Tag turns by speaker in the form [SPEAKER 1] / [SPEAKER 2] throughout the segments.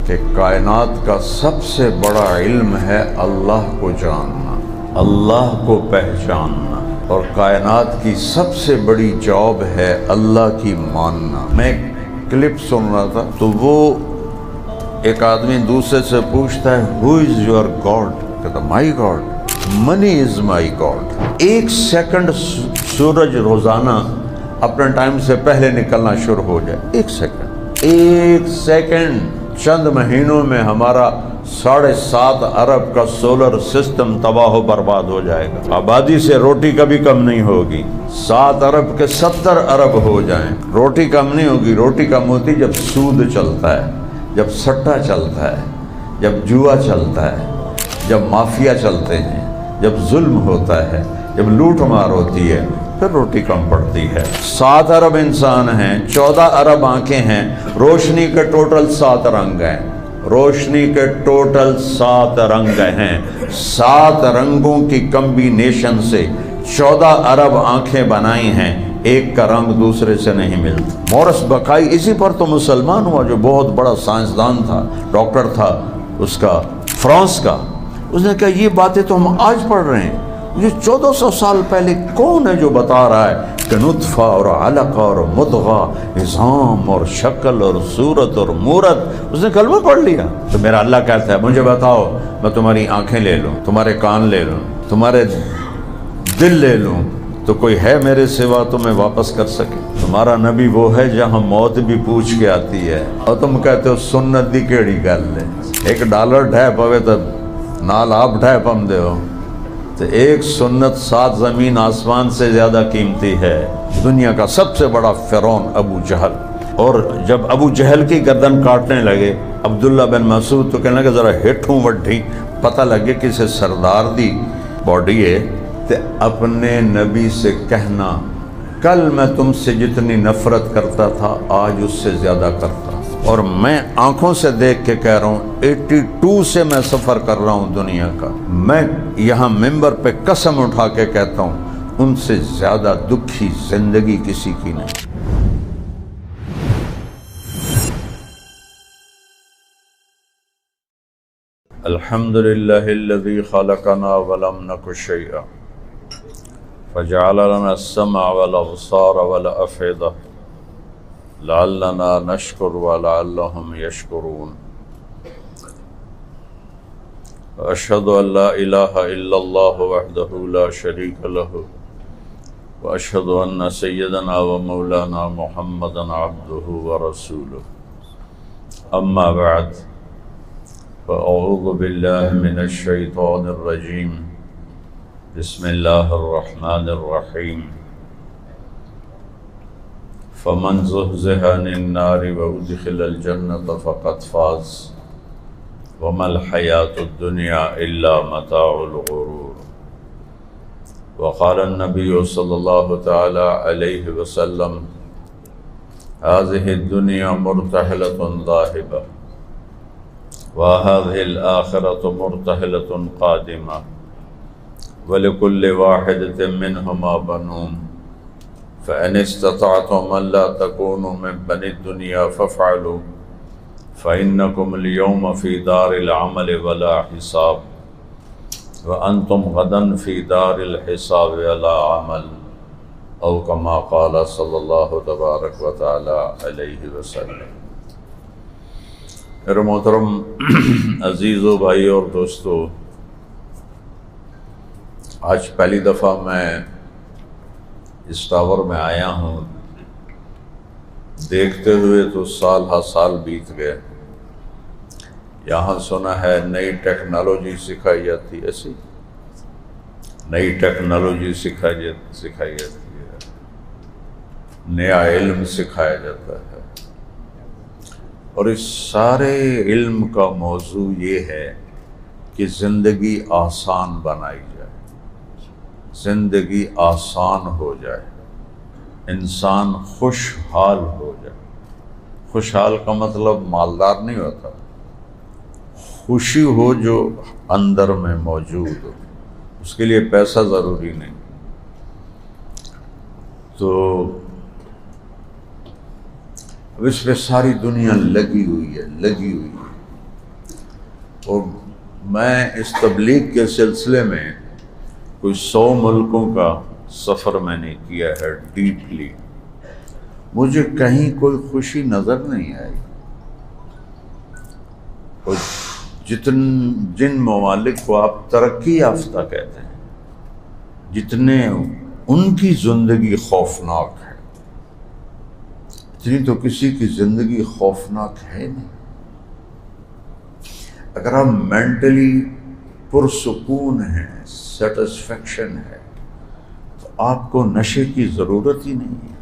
[SPEAKER 1] کہ کائنات کا سب سے بڑا علم ہے اللہ کو جاننا، اللہ کو پہچاننا، اور کائنات کی سب سے بڑی جاب ہے اللہ کی ماننا۔ میں ایک کلپ سن رہا تھا تو وہ ایک آدمی دوسرے سے پوچھتا ہے ہو از یور گاڈ؟ کہتا مائی گاڈ، منی از مائی گاڈ۔ 1 سیکنڈ سورج روزانہ اپنے ٹائم سے پہلے نکلنا شروع ہو جائے، 1 سیکنڈ چند مہینوں میں ہمارا 7.5 ارب کا سولر سسٹم تباہ و برباد ہو جائے گا۔ آبادی سے روٹی کبھی کم نہیں ہوگی، 7 ارب کے 70 ارب ہو جائیں، روٹی کم نہیں ہوگی۔ روٹی کم ہوتی جب سود چلتا ہے، جب سٹا چلتا ہے، جب جوا چلتا ہے، جب مافیا چلتے ہیں، جب ظلم ہوتا ہے، جب لوٹ مار ہوتی ہے، پھر روٹی کم پڑتی ہے۔ 7 ارب انسان ہیں، 14 ارب آنکھیں ہیں، روشنی کے ٹوٹل 7 رنگ ہیں، روشنی کے ٹوٹل 7 رنگ ہیں۔ 7 رنگوں کی کمبینیشن سے 14 ارب آنکھیں بنائی ہیں، ایک کا رنگ دوسرے سے نہیں ملتا۔ مورس بقائی اسی پر تو مسلمان ہوا، جو بہت بڑا سائنسدان تھا، ڈاکٹر تھا اس کا، فرانس کا۔ اس نے کہا یہ باتیں تو ہم آج پڑھ رہے ہیں، یہ 1400 سال پہلے کون ہے جو بتا رہا ہے کہ نطفہ اور علقہ اور مضغہ، عظام اور شکل اور صورت اور مورت۔ اس نے کلمہ پڑھ لیا۔ تو میرا اللہ کہتا ہے مجھے بتاؤ، میں تمہاری آنکھیں لے لوں، تمہارے کان لے لوں، تمہارے دل لے لوں، تو کوئی ہے میرے سوا تمہیں واپس کر سکے؟ تمہارا نبی وہ ہے جہاں موت بھی پوچھ کے آتی ہے، اور تم کہتے ہو سنت دی کیڑی گل ہے، $1 ڈھے پوے تو نال آپ ڈھے پم دے ہو۔ تو ایک سنت 7 زمین آسمان سے زیادہ قیمتی ہے۔ دنیا کا سب سے بڑا فرعون ابو جہل، اور جب ابو جہل کی گردن کاٹنے لگے عبداللہ بن مسعود تو کہنے لگے ذرا ہٹھوں وڈھی پتہ لگے کسے سردار دی باڈی ہے، تے اپنے نبی سے کہنا کل میں تم سے جتنی نفرت کرتا تھا آج اس سے زیادہ کرتا، اور میں آنکھوں سے دیکھ کے کہہ رہا ہوں 82 سے میں سفر کر رہا ہوں دنیا کا، میں یہاں ممبر پہ قسم اٹھا کے کہتا ہوں ان سے زیادہ دکھی زندگی کسی کی نہیں۔ الحمدللہ الذی خلقنا ولم نک شیئا فجعل لنا السمع والابصار والافئدہ لعلنا نشکر ولعلہم یشکرون۔ اشہد ان لا الہ الا اللہ وحدہ لا شریک لہ واشہد ان سیدنا و مولانا محمدا عبدہ ورسولہ۔ اما بعد فاعوذ باللہ من الشیطان الرجیم، بسم اللہ الرحمن الرحیم۔ فمن زحزح عن النار وادخل الجنة فقد فاز وما الحیاة الدنیا الا متاع الغرور۔ وقال النبی صلی اللہ تعالی علیہ وسلم هذه الدنيا مرتحلة ذاهبة وهذه الآخرة مرتحلة قادمة ولكل واحدة منهما بنون فإن استطعتم أن لا تكونوا من بني الدنيا فافعلوا فإنكم اليوم في دار العمل ولا حساب وأنتم غدا في دار الحساب ولا عمل، أو كما قال صلى الله تبارك وتعالى عليه وسلم۔ میرے محترم عزیزو، بھائی اور دوستو، آج پہلی دفعہ میں اس ٹاور میں آیا ہوں، دیکھتے ہوئے تو سال ہا سال بیت گئے۔ یہاں سنا ہے نئی ٹیکنالوجی سکھائی جاتی ہے، ایسی نئی ٹیکنالوجی سکھائی جاتی ہے، نیا علم سکھایا جاتا ہے، اور اس سارے علم کا موضوع یہ ہے کہ زندگی آسان بنائی جائے، زندگی آسان ہو جائے، انسان خوشحال ہو جائے۔ خوشحال کا مطلب مالدار نہیں ہوتا، خوشی ہو جو اندر میں موجود ہو، اس کے لیے پیسہ ضروری نہیں۔ تو اب اس پہ ساری دنیا لگی ہوئی ہے۔ اور میں اس تبلیغ کے سلسلے میں کوئی 100 ملکوں کا سفر میں نے کیا ہے ڈیپلی، مجھے کہیں کوئی خوشی نظر نہیں آئی۔ اور جن ممالک کو آپ ترقی یافتہ کہتے ہیں، جتنے ان کی زندگی خوفناک ہے، اتنی تو کسی کی زندگی خوفناک ہے نہیں۔ اگر آپ مینٹلی پرسکون ہیں، سیٹسفیکشن ہے، تو آپ کو نشے کی ضرورت ہی نہیں ہے۔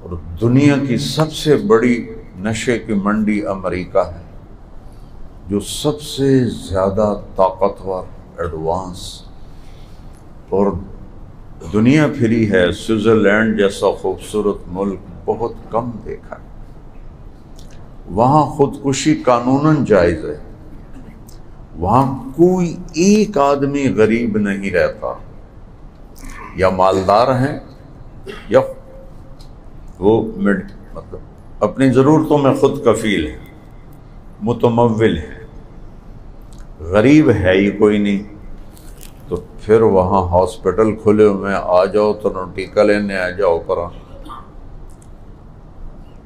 [SPEAKER 1] اور دنیا کی سب سے بڑی نشے کی منڈی امریکہ ہے، جو سب سے زیادہ طاقتور، ایڈوانس اور دنیا پھری ہے۔ سوئٹزرلینڈ جیسا خوبصورت ملک بہت کم دیکھا ہے۔ وہاں خودکشی قانوناً جائز ہے، وہاں کوئی ایک آدمی غریب نہیں رہتا، یا مالدار ہیں یا وہ مطلب اپنی ضرورتوں میں خود کفیل ہے، متمول ہے، غریب ہے ہی کوئی نہیں۔ تو پھر وہاں ہاسپٹل کھلے ہوئے ہیں، آ جاؤ تو ٹیکہ لینے آ جاؤ پر۔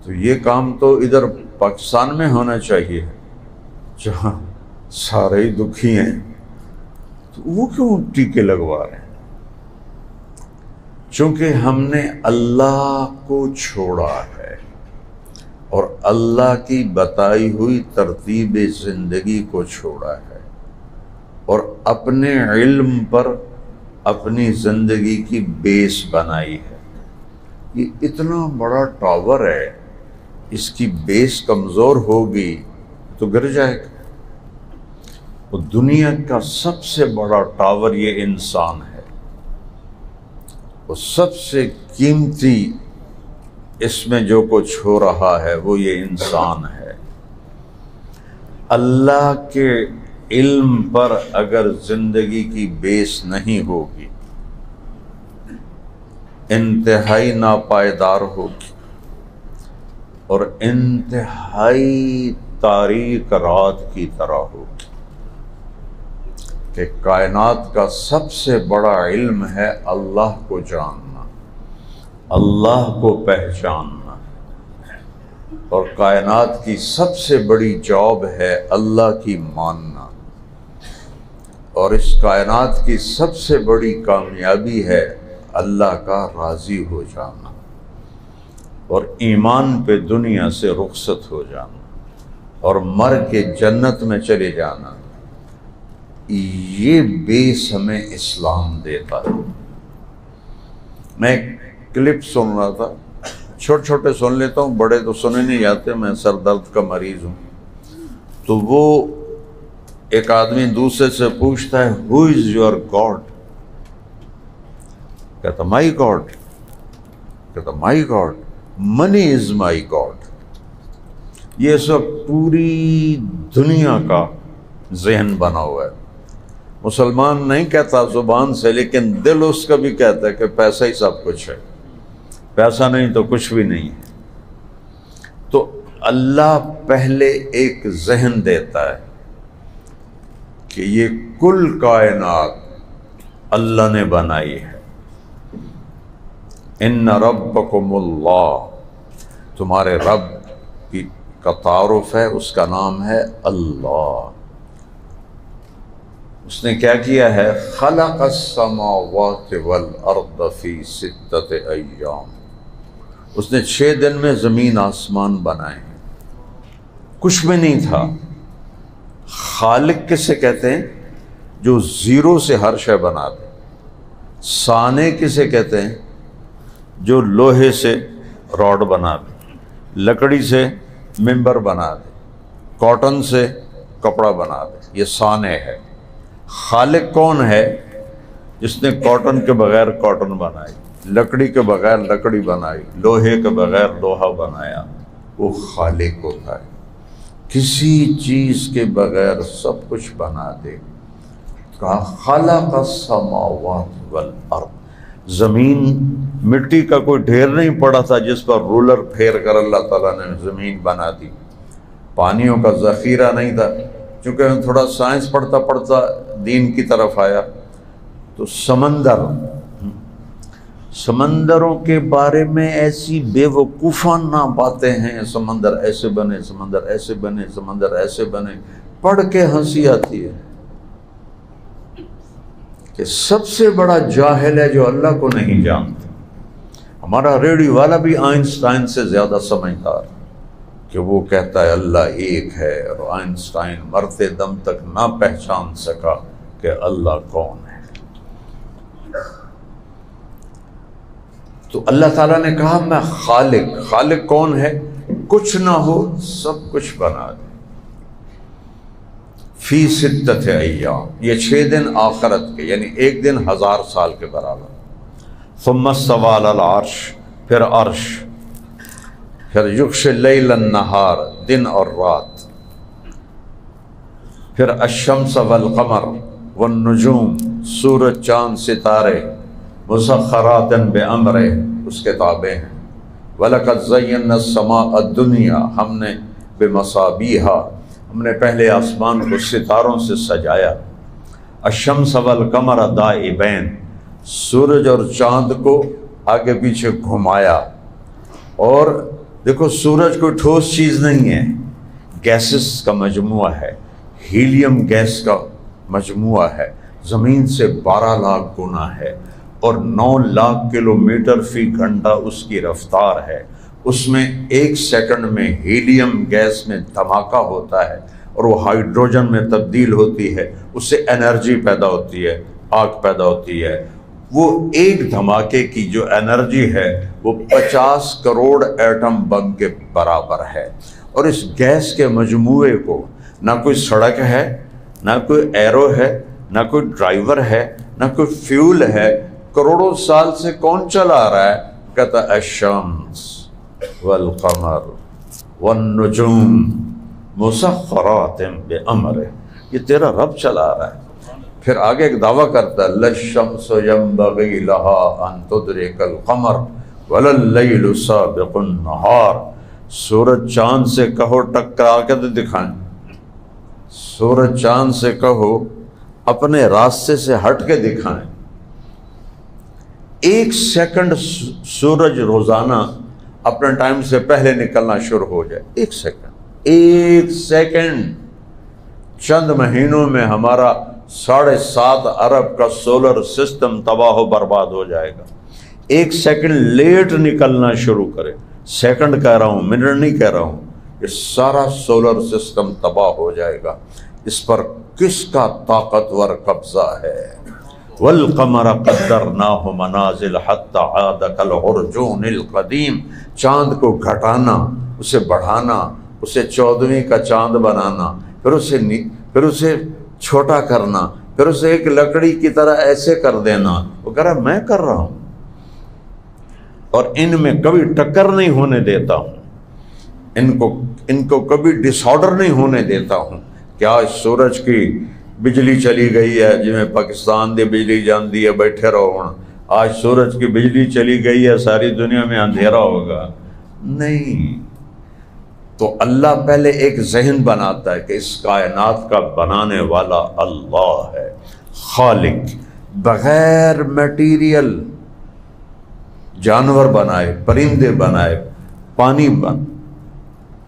[SPEAKER 1] تو یہ کام تو ادھر پاکستان میں ہونا چاہیے، جہاں سارے ہی دکھی ہیں، تو وہ کیوں ٹیکے لگوا رہے ہیں؟ چونکہ ہم نے اللہ کو چھوڑا ہے اور اللہ کی بتائی ہوئی ترتیب زندگی کو چھوڑا ہے، اور اپنے علم پر اپنی زندگی کی بیس بنائی ہے۔ یہ اتنا بڑا ٹاور ہے، اس کی بیس کمزور ہوگی تو گر جائے گا۔ اور دنیا کا سب سے بڑا ٹاور یہ انسان ہے، اور سب سے قیمتی اس میں جو کچھ ہو رہا ہے وہ یہ انسان ہے۔ اللہ کے علم پر اگر زندگی کی بیس نہیں ہوگی، انتہائی ناپائیدار ہوگی اور انتہائی تاریک رات کی طرح ہوگی۔ کہ کائنات کا سب سے بڑا علم ہے اللہ کو جاننا، اللہ کو پہچاننا، اور کائنات کی سب سے بڑی جاب ہے اللہ کی ماننا، اور اس کائنات کی سب سے بڑی کامیابی ہے اللہ کا راضی ہو جانا اور ایمان پہ دنیا سے رخصت ہو جانا اور مر کے جنت میں چلے جانا۔ یہ بیس ہمیں اسلام دیتا ہے۔ میں ایک کلپ سن رہا تھا، چھوٹے چھوٹے سن لیتا ہوں، بڑے تو سنے نہیں جاتے، میں سر درد کا مریض ہوں۔ تو وہ ایک آدمی دوسرے سے پوچھتا ہے ہو از یور گاڈ؟ کہتا مائی گاڈ، کہتا مائی گاڈ منی از مائی گاڈ۔ یہ سب پوری دنیا کا ذہن بنا ہوا ہے۔ مسلمان نہیں کہتا زبان سے، لیکن دل اس کا بھی کہتا ہے کہ پیسہ ہی سب کچھ ہے، پیسہ نہیں تو کچھ بھی نہیں ہے۔ تو اللہ پہلے ایک ذہن دیتا ہے کہ یہ کل کائنات اللہ نے بنائی ہے۔ ان ربکم اللہ، تمہارے رب کا تعارف ہے، اس کا نام ہے اللہ۔ اس نے کیا کیا ہے؟ خلق السماوات والارض فی 6 ایام، اس نے 6 دن میں زمین آسمان بنائے ہیں، کچھ بھی نہیں تھا۔ خالق کسے کہتے ہیں؟ جو زیرو سے ہر شے بنا دے۔ صانع کسے کہتے ہیں؟ جو لوہے سے راڈ بنا دے، لکڑی سے ممبر بنا دے، کاٹن سے کپڑا بنا دے، یہ صانع ہے۔ خالق کون ہے؟ جس نے کاٹن کے بغیر کاٹن بنائی، لکڑی کے بغیر لکڑی بنائی، لوہے کے بغیر لوہا بنایا، وہ خالق ہوتا ہے۔ کسی چیز کے بغیر سب کچھ بنا دے۔ کہا خلق السماوات والارض، زمین مٹی کا کوئی ڈھیر نہیں پڑا تھا جس پر رولر پھیر کر اللہ تعالیٰ نے زمین بنا دی، پانیوں کا ذخیرہ نہیں تھا، چونکہ میں تھوڑا سائنس پڑھتا پڑھتا دین کی طرف آیا، تو سمندروں کے بارے میں ایسی بے وقوفانہ باتیں ہیں، سمندر ایسے بنے، سمندر ایسے بنے، سمندر ایسے بنے، پڑھ کے ہنسی آتی ہے کہ سب سے بڑا جاہل ہے جو اللہ کو نہیں جانتا۔ ہمارا ریڈیو والا بھی آئنسٹائن سے زیادہ سمجھدار کہ وہ کہتا ہے اللہ ایک ہے، اور آئنسٹائن مرتے دم تک نہ پہچان سکا کہ اللہ کون ہے۔ تو اللہ تعالیٰ نے کہا میں خالق کون ہے؟ کچھ نہ ہو سب کچھ بنا دے۔ فی ستۃ ایام، یہ 6 دن آخرت کے، یعنی ایک دن 1000 سال کے برابر۔ ثم استوى علی العرش، پھر عرش، پھر یغشی اللیل النہار، دن اور رات، پھر الشمس والقمر والنجوم، سورج چاند ستارے، مسخرات بامرہ، اس کے تابع ہیں۔ وَلَقَدْ زَيَّنَّا السَّمَاءَ الدُّنْيَا، ہم نے بمصابیحا، ہم نے پہلے آسمان کو ستاروں سے سجایا۔ الشمس والقمر دائبین، سورج اور چاند کو آگے پیچھے گھمایا۔ اور دیکھو سورج کوئی ٹھوس چیز نہیں ہے، گیسز کا مجموعہ ہے، ہیلیم گیس کا مجموعہ ہے، زمین سے 12 لاکھ گنا ہے، اور 9 لاکھ کلومیٹر فی گھنٹہ اس کی رفتار ہے۔ اس میں 1 سیکنڈ میں ہیلیم گیس میں دھماکہ ہوتا ہے اور وہ ہائیڈروجن میں تبدیل ہوتی ہے، اس سے انرجی پیدا ہوتی ہے، آگ پیدا ہوتی ہے۔ وہ ایک دھماکے کی جو انرجی ہے وہ 50 کروڑ ایٹم بم کے برابر ہے۔ اور اس گیس کے مجموعے کو نہ کوئی سڑک ہے، نہ کوئی ایرو ہے، نہ کوئی ڈرائیور ہے، نہ کوئی فیول ہے، کروڑوں سال سے کون چلا رہا ہے؟ کہتا الشمس والقمر والنجوم مسخرات بامرہ، یہ تیرا رب چلا رہا ہے۔ پھر آگے ایک دعویٰ کرتا ہے للشمس ينبغي لها ان تدرك القمر ولا الليل سابق النهار، سورج چاند سے کہو ٹکرا کے تو دکھائیں، سورج چاند سے کہو اپنے راستے سے ہٹ کے دکھائیں۔ 1 سیکنڈ سورج روزانہ اپنے ٹائم سے پہلے نکلنا شروع ہو جائے، 1 سیکنڈ، چند مہینوں میں ہمارا 7.5 ارب کا سولر سسٹم تباہ و برباد ہو جائے گا۔ 1 سیکنڈ لیٹ نکلنا شروع کرے، سیکنڈ کہہ رہا ہوں، منٹ نہیں کہہ رہا ہوں، یہ سارا سولر سسٹم تباہ ہو جائے گا۔ اس پر کس کا طاقتور قبضہ ہے؟ وَالْقَمَرَ قَدَّرْنَاهُ مَنَازِلَ حَتَّى عَادَ كَالْعُرْجُونِ الْقَدِيمِ، چاند کو گھٹانا، اسے بڑھانا، اسے 14ویں کا چاند بنانا، پھر اسے چھوٹا کرنا، پھر اسے ایک لکڑی کی طرح ایسے کر دینا۔ وہ کہہ رہا میں کر رہا ہوں، اور ان میں کبھی ٹکر نہیں ہونے دیتا ہوں، ان کو کبھی ڈس آرڈر نہیں ہونے دیتا ہوں۔ کیا سورج کی بجلی چلی گئی ہے جی میں پاکستان دی بجلی جاندی ہے بیٹھے رہو ہوں، آج سورج کی بجلی چلی گئی ہے ساری دنیا میں اندھیرا ہوگا؟ نہیں۔ تو اللہ پہلے ایک ذہن بناتا ہے کہ اس کائنات کا بنانے والا اللہ ہے، خالق، بغیر میٹیریل جانور بنائے، پرندے بنائے، پانی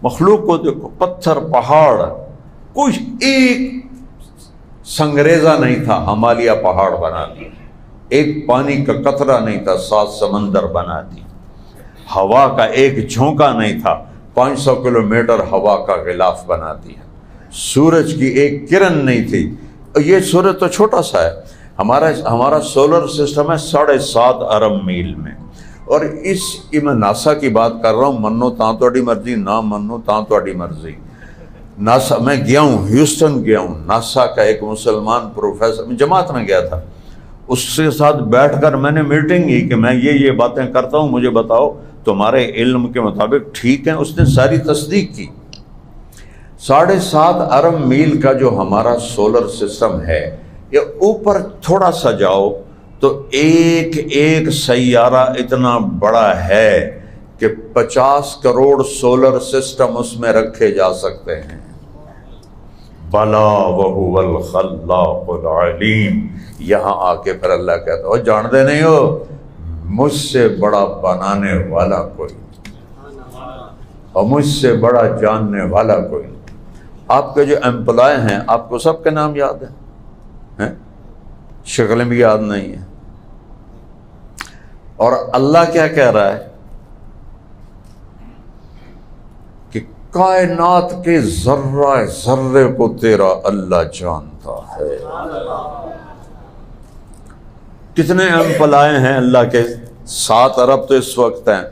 [SPEAKER 1] مخلوق کو دیکھو، پتھر، پہاڑ، کچھ ایک سنگریزہ نہیں تھا، ہمالیہ پہاڑ بنا دی، ایک پانی کا قطرہ نہیں تھا، 7 سمندر بنا دی، ہوا کا ایک جھونکا نہیں تھا، 500 کلومیٹر ہوا کا غلاف بنا دیا، سورج کی ایک کرن نہیں تھی، یہ سورج تو چھوٹا سا ہے، ہمارا سولر سسٹم ہے 7.5 ارب میل میں، اور میں ناسا کی بات کر رہا ہوں، منو تاں توڑی مرضی، نہ منو تاں توڑی مرضی۔ ناسا میں گیا ہوں، ہیوسٹن گیا ہوں، ناسا کا ایک مسلمان پروفیسر، میں جماعت میں گیا تھا، اس کے ساتھ بیٹھ کر میں نے میٹنگ کی کہ میں یہ باتیں کرتا ہوں، مجھے بتاؤ تمہارے علم کے مطابق ٹھیک ہیں؟ اس نے ساری تصدیق کی۔ 7.5 ارب میل کا جو ہمارا سولر سسٹم ہے، یہ اوپر تھوڑا سا جاؤ تو ایک سیارہ اتنا بڑا ہے کہ 50 کروڑ سولر سسٹم اس میں رکھے جا سکتے ہیں، بلا وہو الخلاق العلیم. یہاں آ کے پھر اللہ کہتا ہے جانتے نہیں ہو مجھ سے بڑا بنانے والا کوئی اور مجھ سے بڑا جاننے والا کوئی. آپ کے جو امپلائی ہیں آپ کو سب کے نام یاد ہیں؟ شکلیں بھی یاد نہیں ہیں. اور اللہ کیا کہہ رہا ہے کہ کائنات کے ذرہ ذرے کو تیرا اللہ جانتا ہے. کتنے امپلائی ہیں اللہ کے؟ 7 ارب تو اس وقت ہیں.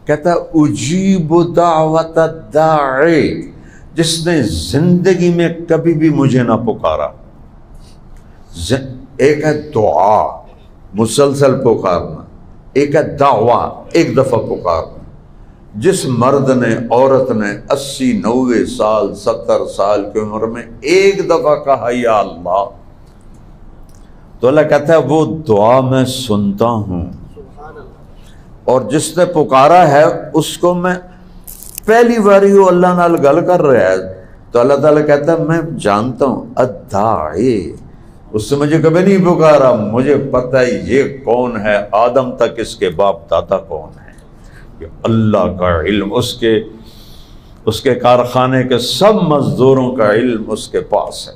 [SPEAKER 1] کہتا ہے اجیب دعوت الداعی، جس نے زندگی میں کبھی بھی مجھے نہ پکارا. ایک ہے دعا مسلسل پکارنا، ایک ہے دعویٰ ایک دفعہ پکارنا. جس مرد نے عورت نے 80 90 سال 70 سال کی عمر میں ایک دفعہ کہا یا اللہ، تو اللہ کہتا ہے وہ دعا میں سنتا ہوں. اور جس نے پکارا ہے اس کو میں پہلی باری وہ اللہ نال گل کر رہا ہے تو اللہ تعالیٰ کہتا ہے میں جانتا ہوں الداعی، اس سے مجھے کبھی نہیں پکارا، مجھے پتہ ہے یہ کون ہے، آدم تک اس کے باپ دادا کون ہے. کہ اللہ کا علم اس کے کارخانے کے سب مزدوروں کا علم اس کے پاس ہے.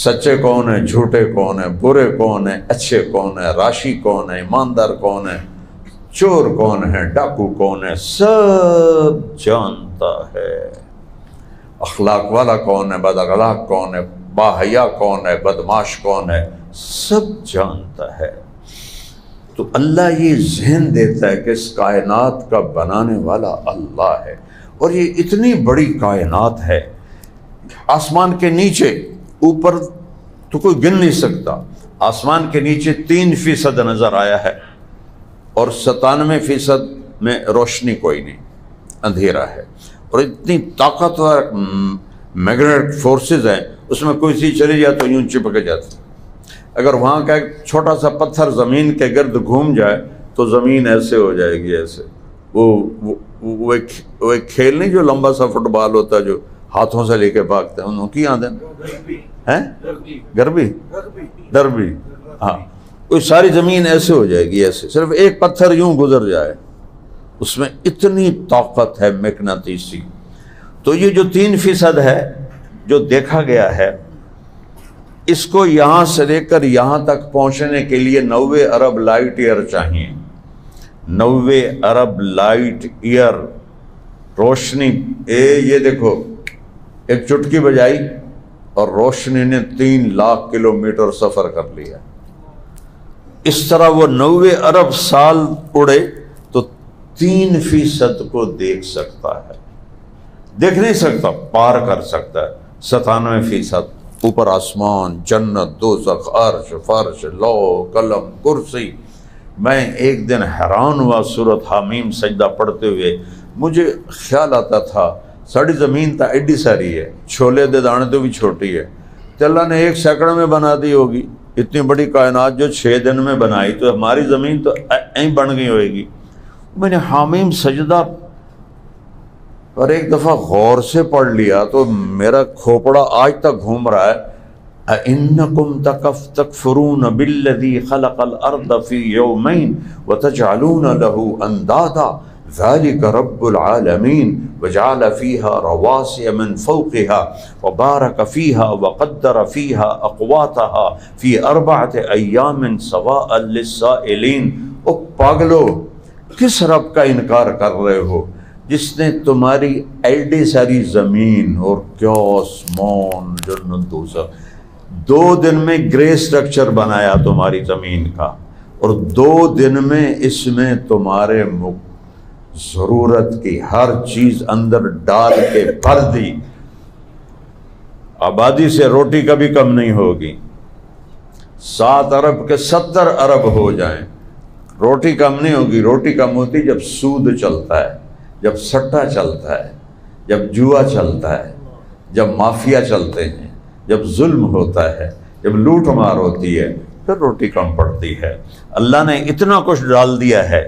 [SPEAKER 1] سچے کون ہیں، جھوٹے کون ہیں، برے کون ہیں، اچھے کون ہیں، راشی کون ہے، ایماندار کون ہے، چور کون ہے، ڈاکو کون ہے، سب جانتا ہے. اخلاق والا کون ہے، بد اخلاق کون ہے، باحیا کون ہے، بدماش کون ہے، سب جانتا ہے. تو اللہ یہ ذہن دیتا ہے کہ اس کائنات کا بنانے والا اللہ ہے. اور یہ اتنی بڑی کائنات ہے، آسمان کے نیچے، اوپر تو کوئی گن نہیں سکتا. آسمان کے نیچے 3% نظر آیا ہے اور 97% میں روشنی کوئی نہیں، اندھیرا ہے. اور اتنی طاقتور میگنیٹک فورسز ہیں، اس میں کوئی چیز چلی جائے تو یوں چپک جاتی. اگر وہاں کا ایک چھوٹا سا پتھر زمین کے گرد گھوم جائے تو زمین ایسے ہو جائے گی، ایسے. وہ ایک کھیل نہیں جو لمبا سا فٹ بال ہوتا ہے جو ہاتھوں سے لے کے بھاگتے ہیں، انہوں کی آدھے ہیں دربی. ہاں، وہ ساری زمین ایسے ہو جائے گی، ایسے صرف ایک پتھر یوں گزر جائے. اس میں اتنی طاقت ہے مقناطیسی. تو یہ جو 3% ہے جو دیکھا گیا ہے، اس کو یہاں سے لے کر یہاں تک پہنچنے کے لیے 90 ارب لائٹ ایئر چاہیے. 90 ارب لائٹ ایئر روشنی. یہ دیکھو ایک چٹکی بجائی اور روشنی نے 3 لاکھ کلومیٹر سفر کر لیا. اس طرح وہ 90 ارب سال اڑے تو 3% کو دیکھ سکتا ہے. دیکھ نہیں سکتا، پار کر سکتا ہے. 97% اوپر آسمان، جنت، دوزخ، عرش، فرش، لوح، قلم، کرسی. میں ایک دن حیران ہوا سورۃ حامیم سجدہ پڑھتے ہوئے. مجھے خیال آتا تھا ساری زمین تا ایڈی ساری ہے، چھولے دے دانے تو بھی چھوٹی ہے، تو اللہ نے 1 سیکنڈ میں بنا دی ہوگی. اتنی بڑی کائنات جو 6 دن میں بنائی تو ہماری زمین تو این بن گئی ہوئے گی. میں نے حامیم سجدہ اور ایک دفعہ غور سے پڑھ لیا تو میرا کھوپڑا آج تک گھوم رہا ہے. أَإِنَّكُمْ تَكْفُرُونَ بِالَّذِي خَلَقَ الْأَرْضَ فِي يَوْمَيْنِ وَتَجْعَلُونَ لَهُ أَنْدَادًا ذَلِكَ رَبُّ الْعَالَمِينَ وَجَعَلَ فِيهَا رَوَاسِيَ مِنْ فَوْقِهَا وَبَارَكَ فِيهَا وَقَدَّرَ فِيهَا أَقْوَاتَهَا فِي 4 أَيَّامٍ سَوَاءً لِلسَّائِلِينَ. او پاگلو، کس رب کا انکار کر رہے ہو جس نے تمہاری ایڈی ساری زمین اور کیا آسمان، جنت، دوزخ 2 دن میں گرے سٹرکچر بنایا تمہاری زمین کا، اور 2 دن میں اس میں تمہارے ضرورت کی ہر چیز اندر ڈال کے بھر دی. آبادی سے روٹی کبھی کم نہیں ہوگی. 7 ارب کے 70 ارب ہو جائیں، روٹی کم نہیں ہوگی. روٹی کم ہوتی جب سود چلتا ہے، جب سٹا چلتا ہے، جب جوا چلتا ہے، جب مافیا چلتے ہیں، جب ظلم ہوتا ہے، جب لوٹ مار ہوتی ہے، پھر روٹی کم پڑتی ہے. اللہ نے اتنا کچھ ڈال دیا ہے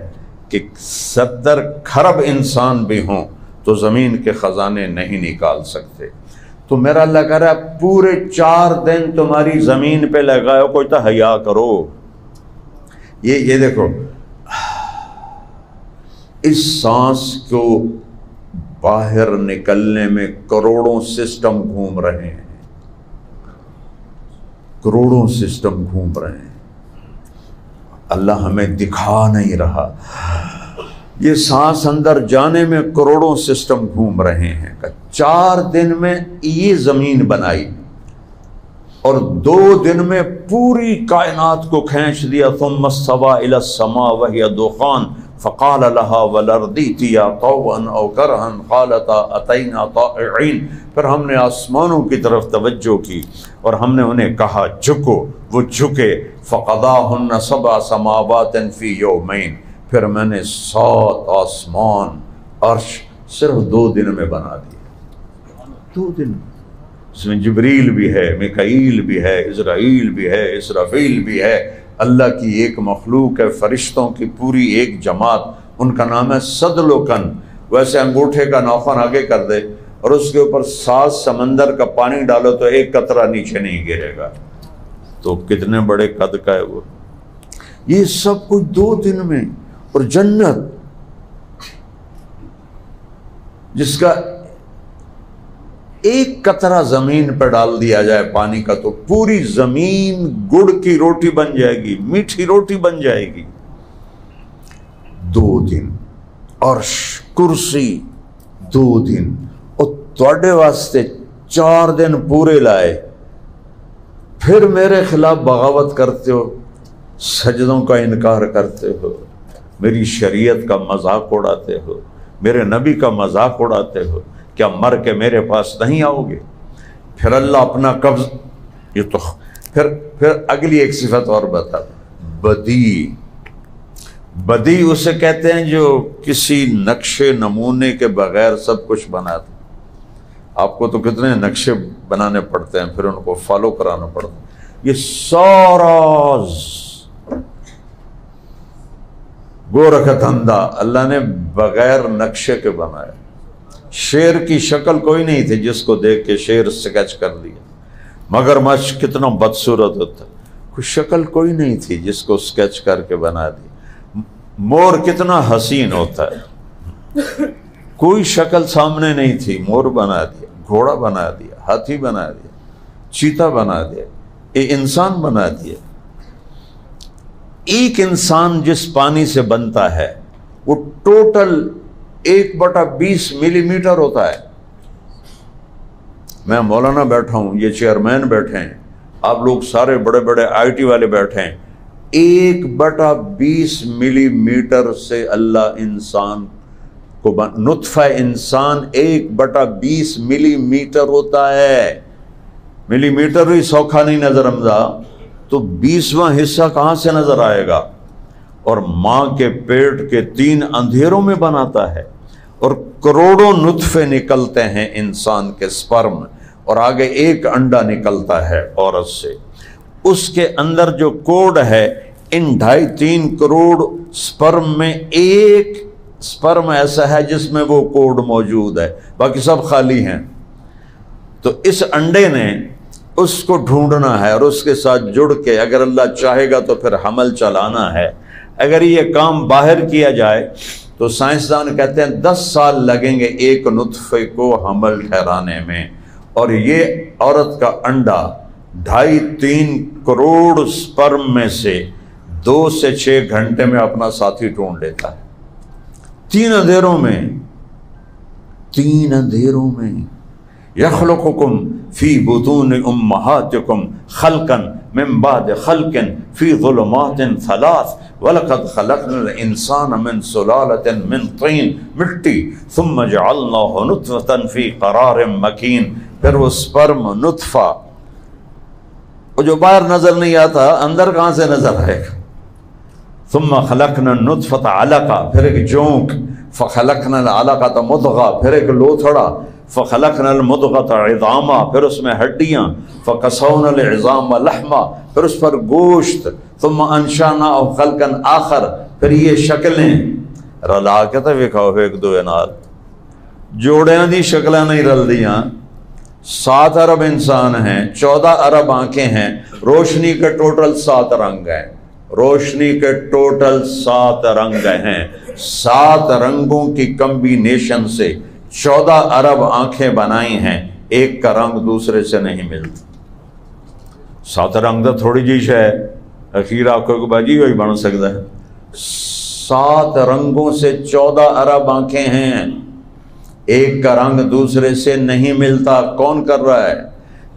[SPEAKER 1] کہ 70 کھرب انسان بھی ہوں تو زمین کے خزانے نہیں نکال سکتے. تو میرا اللہ کہہ رہا ہے پورے 4 دن تمہاری زمین پہ لگائے ہو، کوئی تو حیا کرو۔ یہ دیکھو، اس سانس کو باہر نکلنے میں کروڑوں سسٹم گھوم رہے ہیں، کروڑوں سسٹم گھوم رہے ہیں، اللہ ہمیں دکھا نہیں رہا۔ یہ سانس اندر جانے میں کروڑوں سسٹم گھوم رہے ہیں۔ 4 دن میں یہ زمین بنائی اور 2 دن میں پوری کائنات کو کھینچ دیا۔ ثم استوى الى السماء وهي دخان فقال لها والارض ائتيا طوعا او كرها قالتا اتينا طائعين۔ پھر ہم نے آسمانوں کی طرف توجہ کی اور ہم نے انہیں کہا جھکو، وہ جھکے۔ فقضاهن 7 سماوات في يومين، پھر میں نے 7 آسمان عرش صرف 2 دن میں بنا دیا۔ 2 دن، اس میں جبریل بھی ہے، میکائیل بھی ہے، اسرائیل بھی ہے، اسرافیل بھی ہے، اللہ کی ایک مخلوق ہے، فرشتوں کی پوری ایک جماعت، ان کا نام ہے صدل و کن۔ ویسے انگوٹھے کا ناخن آگے کر دے اور اس کے اوپر 7 سمندر کا پانی ڈالو تو ایک قطرہ نیچے نہیں گرے گا، تو کتنے بڑے قد کا ہے وہ۔ یہ سب کچھ 2 دن میں۔ اور جنت جس کا ایک قطرہ زمین پہ ڈال دیا جائے پانی کا تو پوری زمین گڑ کی روٹی بن جائے گی، میٹھی روٹی بن جائے گی۔ 2 دن عرش کرسی 2 دن، اور تواڈے واسطے 4 دن پورے لائے، پھر میرے خلاف بغاوت کرتے ہو، سجدوں کا انکار کرتے ہو، میری شریعت کا مذاق اڑاتے ہو، میرے نبی کا مذاق اڑاتے ہو، کیا مر کے میرے پاس نہیں آؤ گے؟ پھر اللہ اپنا قبض، یہ تو پھر اگلی ایک صفت اور بتا، بدی۔ بدی اسے کہتے ہیں جو کسی نقشے نمونے کے بغیر سب کچھ بناتے۔ آپ کو تو کتنے نقشے بنانے پڑتے ہیں، پھر ان کو فالو کرانا پڑتا ہے۔ یہ سارا گورکھ دھندا اللہ نے بغیر نقشے کے بنایا۔ شیر کی شکل کوئی نہیں تھی جس کو دیکھ کے شیر سکیچ کر لیا، مگر مچھ کتنا بدصورت ہوتا، کوئی شکل کوئی نہیں تھی جس کو سکیچ کر کے بنا دی۔ مور کتنا حسین ہوتا ہے، کوئی شکل سامنے نہیں تھی، مور بنا دیا، گھوڑا بنا دیا، ہاتھی بنا دیا، چیتا بنا دیا، ایک انسان بنا دیا۔ ایک انسان جس پانی سے بنتا ہے وہ ٹوٹل 1/20 ملی میٹر ہوتا ہے۔ میں مولانا بیٹھا ہوں، یہ چیئرمین بیٹھے ہیں، آپ لوگ سارے بڑے بڑے آئی ٹی والے بیٹھے ہیں، 1/20 ملی میٹر سے اللہ انسان کو نطفہ انسان 1/20 ملی میٹر ہوتا ہے۔ ملی میٹر بھی سوکھا نہیں نظر آمدہ، تو 20واں حصہ کہاں سے نظر آئے گا؟ اور ماں کے پیٹ کے 3 اندھیروں میں بناتا ہے، اور کروڑوں نطفے نکلتے ہیں انسان کے سپرم، اور آگے ایک انڈا نکلتا ہے عورت سے، اس کے اندر جو کوڈ ہے، ان 2.5-3 کروڑ سپرم میں ایک سپرم ایسا ہے جس میں وہ کوڈ موجود ہے، باقی سب خالی ہیں۔ تو اس انڈے نے اس کو ڈھونڈنا ہے اور اس کے ساتھ جڑ کے اگر اللہ چاہے گا تو پھر حمل چلانا ہے۔ اگر یہ کام باہر کیا جائے تو سائنسدان کہتے ہیں 10 سال لگیں گے ایک نطفے کو حمل ٹھہرانے میں، اور یہ عورت کا انڈا 2.5-3 کروڑ سپرم میں سے 2 سے 6 گھنٹے میں اپنا ساتھی ڈھونڈ لیتا ہے، 3 اندھیروں میں۔ 3 اندھیروں میں یخلقکم فی بطون امہاتکم خلقا من بعد خلق فی ظلمات 3 وَلَقَدْ خَلَقْنَا الْإِنسَانَ مِنْ سُلَالَةٍ مِنْ طِينٍ مٹی ثُمَّ جَعَلْنَاهُ نُطْفَةً فِي قَرَارٍ مَكِينٍ، پھر وہ سپرم نطفہ، وہ جو باہر نظر نہیں آتا اندر کہاں سے نظر آئے گا؟ ثُمَّ خَلَقْنَا النُّطْفَةَ عَلَقَةً، پھر ایک جونک، فَخَلَقْنَا الْعَلَقَةَ مُضْغَةً، پھر ایک لوتھڑا، فَخَلَقْنَا الْمُضْغَةَ عِظَامًا، پھر اس میں ہڈیاں، فَقَسَوْنَا الْعِظَامَ لَحْمًا، پھر اس پر گوشت، ثُمَّ أَنشَأْنَاهُ خَلْقًا آخر، پھر یہ شکلیں رلا کے تو وکھاؤ ایک دو نال، جوڑیاں دی شکلیں نہیں رل دیاں، 7 ارب انسان ہیں، 14 ارب آنکھیں ہیں، روشنی کے ٹوٹل 7 رنگ ہیں، روشنی کے ٹوٹل 7 رنگ ہیں، 7 رنگوں کی کمبینیشن سے 14 ارب آنکھیں بنائی ہیں، ایک کا رنگ دوسرے سے نہیں ملتا۔ 7 رنگ تو تھوڑی جی ہے، اخیر آنکھوں کو باجی وہی بن سکتا ہے۔ 7 رنگوں سے 14 ارب آنکھیں ہیں، ایک کا رنگ دوسرے سے نہیں ملتا۔ کون کر رہا ہے؟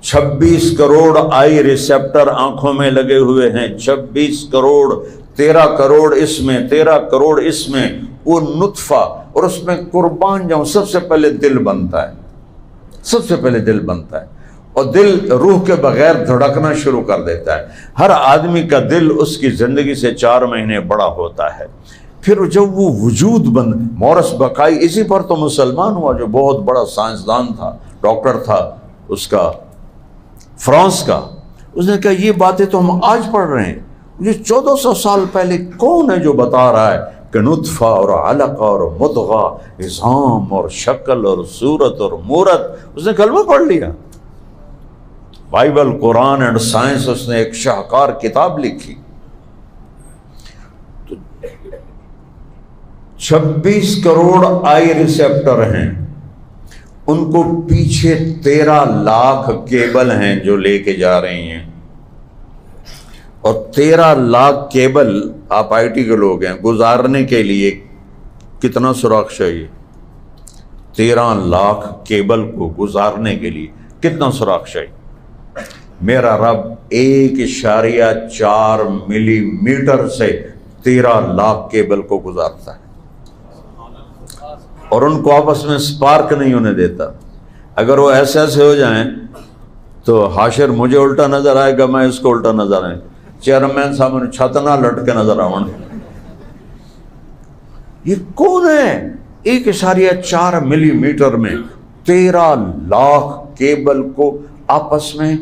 [SPEAKER 1] 26 کروڑ آئی ریسیپٹر آنکھوں میں لگے ہوئے ہیں، 26 کروڑ، 13 کروڑ اس میں، 13 کروڑ اس میں، وہ نطفہ، اور اس میں قربان جاؤں سب سے پہلے دل بنتا ہے، سب سے پہلے دل بنتا ہے، اور دل روح کے بغیر دھڑکنا شروع کر دیتا ہے۔ ہر آدمی کا دل اس کی زندگی سے 4 مہینے بڑا ہوتا ہے۔ پھر جب وہ وجود مورس بقائی، اسی پر تو مسلمان ہوا، جو بہت بڑا سائنسدان تھا، ڈاکٹر تھا اس کا، فرانس کا، اس نے کہا یہ باتیں تو ہم آج پڑھ رہے ہیں، یہ 1400 سال پہلے کون ہے جو بتا رہا ہے کہ نطفہ اور علقہ اور مضغہ، عظام اور شکل اور صورت اور مورت۔ اس نے کلمہ پڑھ لیا۔ بائبل، قرآن اینڈ سائنس، اس نے ایک شاہکار کتاب لکھی۔ 26 کروڑ آئی ریسیپٹر ہیں، ان کو پیچھے 13 لاکھ کیبل ہیں جو لے کے جا رہی ہیں، اور 13 لاکھ کیبل، آپ آئی ٹی کے لوگ ہیں، گزارنے کے لیے کتنا سوراخ چاہیے؟ 13 لاکھ کیبل کو گزارنے کے لیے کتنا سوراخ چاہیے؟ میرا رب 1.4 ملی میٹر سے 13 لاکھ کیبل کو گزارتا ہے، اور ان کو آپس میں سپارک نہیں ہونے دیتا۔ اگر وہ ایسے ایسے ہو جائیں تو حاشر مجھے الٹا نظر آئے گا، میں اس کو الٹا نظر آئے، چیئرمین صاحب نے چھت نہ لٹ کے نظر آؤں۔ یہ کون ہے؟ 1.4 ملی میٹر میں 13 لاکھ کیبل کو آپس میں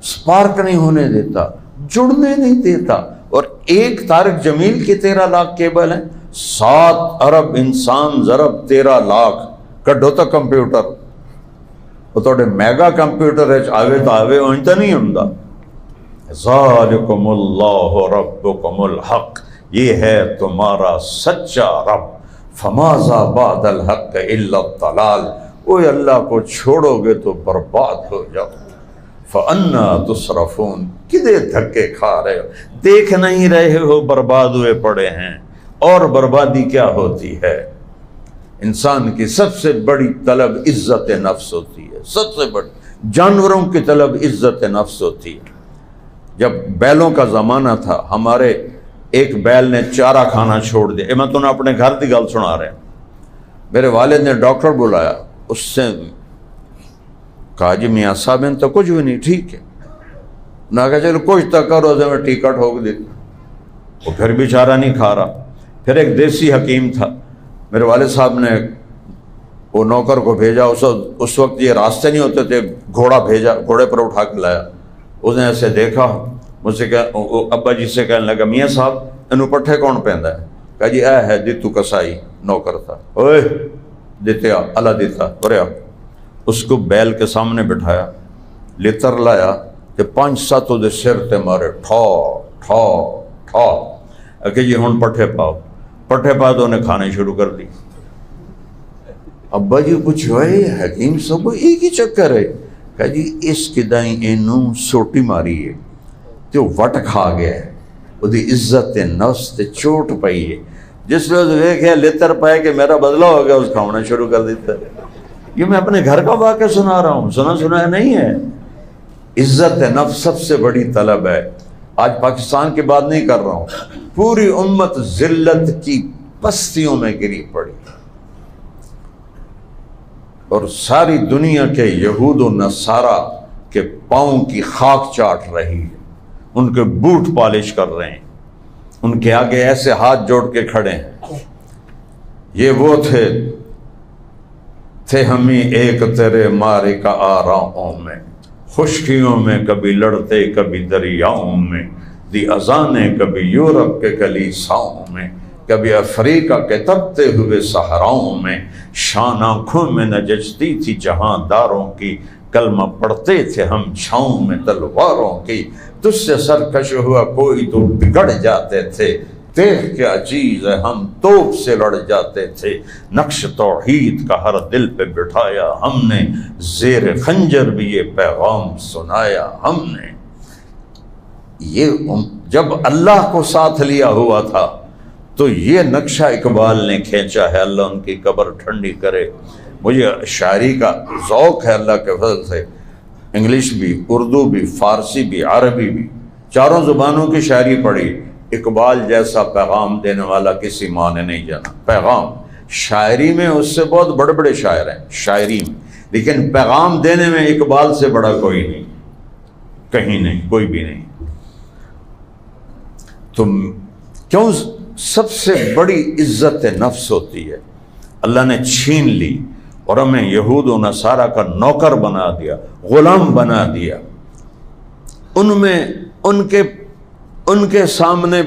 [SPEAKER 1] سپارک نہیں ہونے دیتا، جڑنے نہیں دیتا۔ اور ایک طارق جمیل کی 13 لاکھ کیبل ہیں، 7 ارب انسان ضرب 13 لاکھ کڈو تا کمپیوٹر، وہ توڑے میگا کمپیوٹر ہے، آوے تا آوے وہنتا نہیں ہوندا۔ ذالکم اللہ ربکم الحق، یہ ہے تمہارا سچا رب، فماذا بعد الحق الا الضلال، اوہ اللہ کو چھوڑو گے تو برباد ہو جاؤ۔ فَأَنَّا تُصْرَفُونَ، کدے دھکے کھا رہے ہو، دیکھ نہیں رہے ہو برباد ہوئے پڑے ہیں۔ اور بربادی کیا ہوتی ہے؟ انسان کی سب سے بڑی طلب عزت نفس ہوتی ہے، سب سے بڑی۔ جانوروں کی طلب عزت نفس ہوتی ہے۔ جب بیلوں کا زمانہ تھا، ہمارے ایک بیل نے چارہ کھانا چھوڑ دیا، میں تمہیں اپنے گھر کی گل سنا رہا ہوں۔ میرے والد نے ڈاکٹر بلایا، اس سے کہا جی میاں صاحب تو کچھ بھی نہیں، ٹھیک ہے نہ، کہا چلو کچھ تک روزے میں ٹکٹ ہو گئی، وہ پھر بھی چارہ نہیں کھا رہا۔ پھر ایک دیسی حکیم تھا، میرے والد صاحب نے وہ نوکر کو بھیجا، اس وقت یہ راستے نہیں ہوتے تھے، گھوڑا بھیجا، گھوڑے پر اٹھا کے لایا۔ اس نے ایسے دیکھا، مجھ سے ابا جی سے کہنے لگا میاں صاحب انہوں پٹھے کون پہندا ہے؟ کہا جی اے ہے دیتو کسائی، نوکر تھا، اوے دیتے آ اللہ دیتا ارے آ۔ اس کو بیل کے سامنے بٹھایا، لتر لایا کہ 5-7 دے سر تے مارے، ٹھا ٹھا ٹھا، کہ جی ہن پٹھے پاؤ، پٹھے پا تو انہیں کھانے شروع کر دی۔ ابا جی کچھ ہوئے حکیم صاحب ایک ہی چکر ہے، کہا جی اس کی دائیں اینوں سوٹی ماری ہے تو وٹ کھا گیا ہے، وہ دی عزت نفس تے چوٹ پئی ہے، جس وقت دیکھے لتر پائے کہ میرا بدلہ ہو گیا، اس کھانا شروع کر دیتا ہے۔ یہ میں اپنے گھر کا واقعہ سنا رہا ہوں، سنا نہیں ہے۔ عزت نفس سب سے بڑی طلب ہے۔ آج پاکستان کی بات نہیں کر رہا ہوں، پوری امت ذلت کی پستیوں میں گری پڑی، اور ساری دنیا کے یہود و نصارہ کے پاؤں کی خاک چاٹ رہی ہے، ان کے بوٹ پالش کر رہے ہیں، ان کے آگے ایسے ہاتھ جوڑ کے کھڑے ہیں۔ یہ وہ تھے ہمیں ایک تیرے مارے کا آراؤں میں، خشکیوں میں کبھی لڑتے کبھی دریاؤں میں، دی اذانیں کبھی یورپ کے کلیساؤں میں، کبھی افریقہ کے تپتے ہوئے صحراؤں میں، شان آنکھوں میں نہ جچتی تھی جہاں داروں کی، کلمہ پڑھتے تھے ہم چھاؤں میں تلواروں کی، تجھ سے سرکش ہوا کوئی تو بگڑ جاتے تھے، دیکھ کیا چیز ہے ہم توپ سے لڑ جاتے تھے، نقش توحید کا ہر دل پہ بٹھایا ہم نے، زیر خنجر بھی یہ پیغام سنایا ہم نے۔ یہ جب اللہ کو ساتھ لیا ہوا تھا تو یہ نقشہ اقبال نے کھینچا ہے، اللہ ان کی قبر ٹھنڈی کرے۔ مجھے شاعری کا ذوق ہے اللہ کے فضل سے، انگلش بھی، اردو بھی، فارسی بھی، عربی بھی، چاروں زبانوں کی شاعری پڑھی۔ اقبال جیسا پیغام دینے والا کسی ماں نے نہیں جانا۔ پیغام شاعری میں اس سے بہت بڑے بڑے شاعر ہیں شاعری میں، لیکن پیغام دینے میں اقبال سے بڑا کوئی نہیں، کہیں نہیں، کوئی بھی نہیں۔ تو کیوں سب سے بڑی عزت نفس ہوتی ہے، اللہ نے چھین لی اور ہمیں یہود و نصارہ کا نوکر بنا دیا، غلام بنا دیا۔ ان میں ان کے سامنے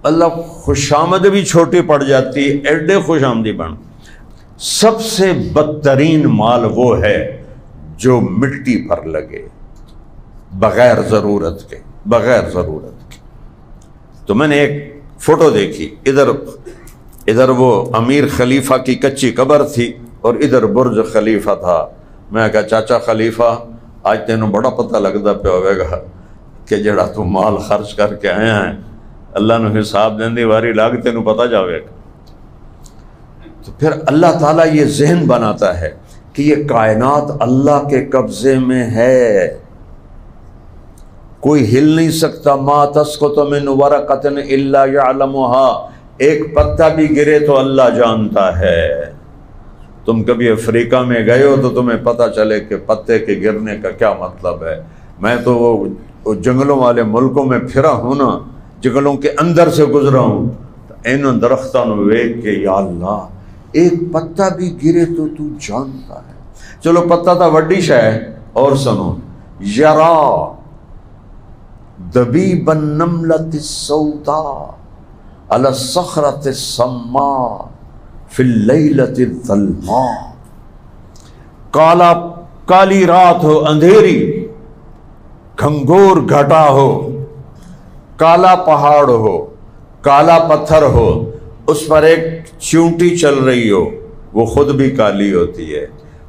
[SPEAKER 1] اللہ خوشامد بھی چھوٹی پڑ جاتی ہے، ایڈے خوش آمدی بن۔ سب سے بدترین مال وہ ہے جو مٹی پر لگے بغیر ضرورت کے، بغیر ضرورت کے۔ تو میں نے ایک فوٹو دیکھی، ادھر وہ امیر خلیفہ کی کچی قبر تھی اور ادھر برج خلیفہ تھا۔ میں کہا چاچا خلیفہ آج تینوں بڑا پتہ لگتا پہ ہوئے گا کہ جڑا تو مال خرچ کر کے آیا ہے اللہ نے حساب دین دی واری لاگ تینوں پتہ جاوے گا۔ تو پھر اللہ تعالیٰ یہ ذہن بناتا ہے کہ یہ کائنات اللہ کے قبضے میں ہے، کوئی ہل نہیں سکتا۔ ما تسقط من ورقۃ الا یعلمها، ایک پتا بھی گرے تو اللہ جانتا ہے۔ تم کبھی افریقہ میں گئے ہو تو تمہیں پتہ چلے کہ پتے کے گرنے کا کیا مطلب ہے۔ میں تو وہ جنگلوں والے ملکوں میں پھرا ہوں نا، جنگلوں کے اندر سے گزرا ہوں، ان درختوں نے ویکھ کے یا اللہ ایک پتا بھی گرے تو تو جانتا ہے۔ چلو پتا تھا وڈی شے ہے، اور سنو، یرا دبیب النملۃ السوداء علی الصخرۃ السماء فی اللیلۃ الظلماء، کالی رات ہو، اندھیری، گھنگور گھٹا ہو، کالا پہاڑ ہو، کالا پتھر ہو، اس پر ایک چیونٹی چل رہی ہو، وہ خود بھی کالی ہوتی ہے،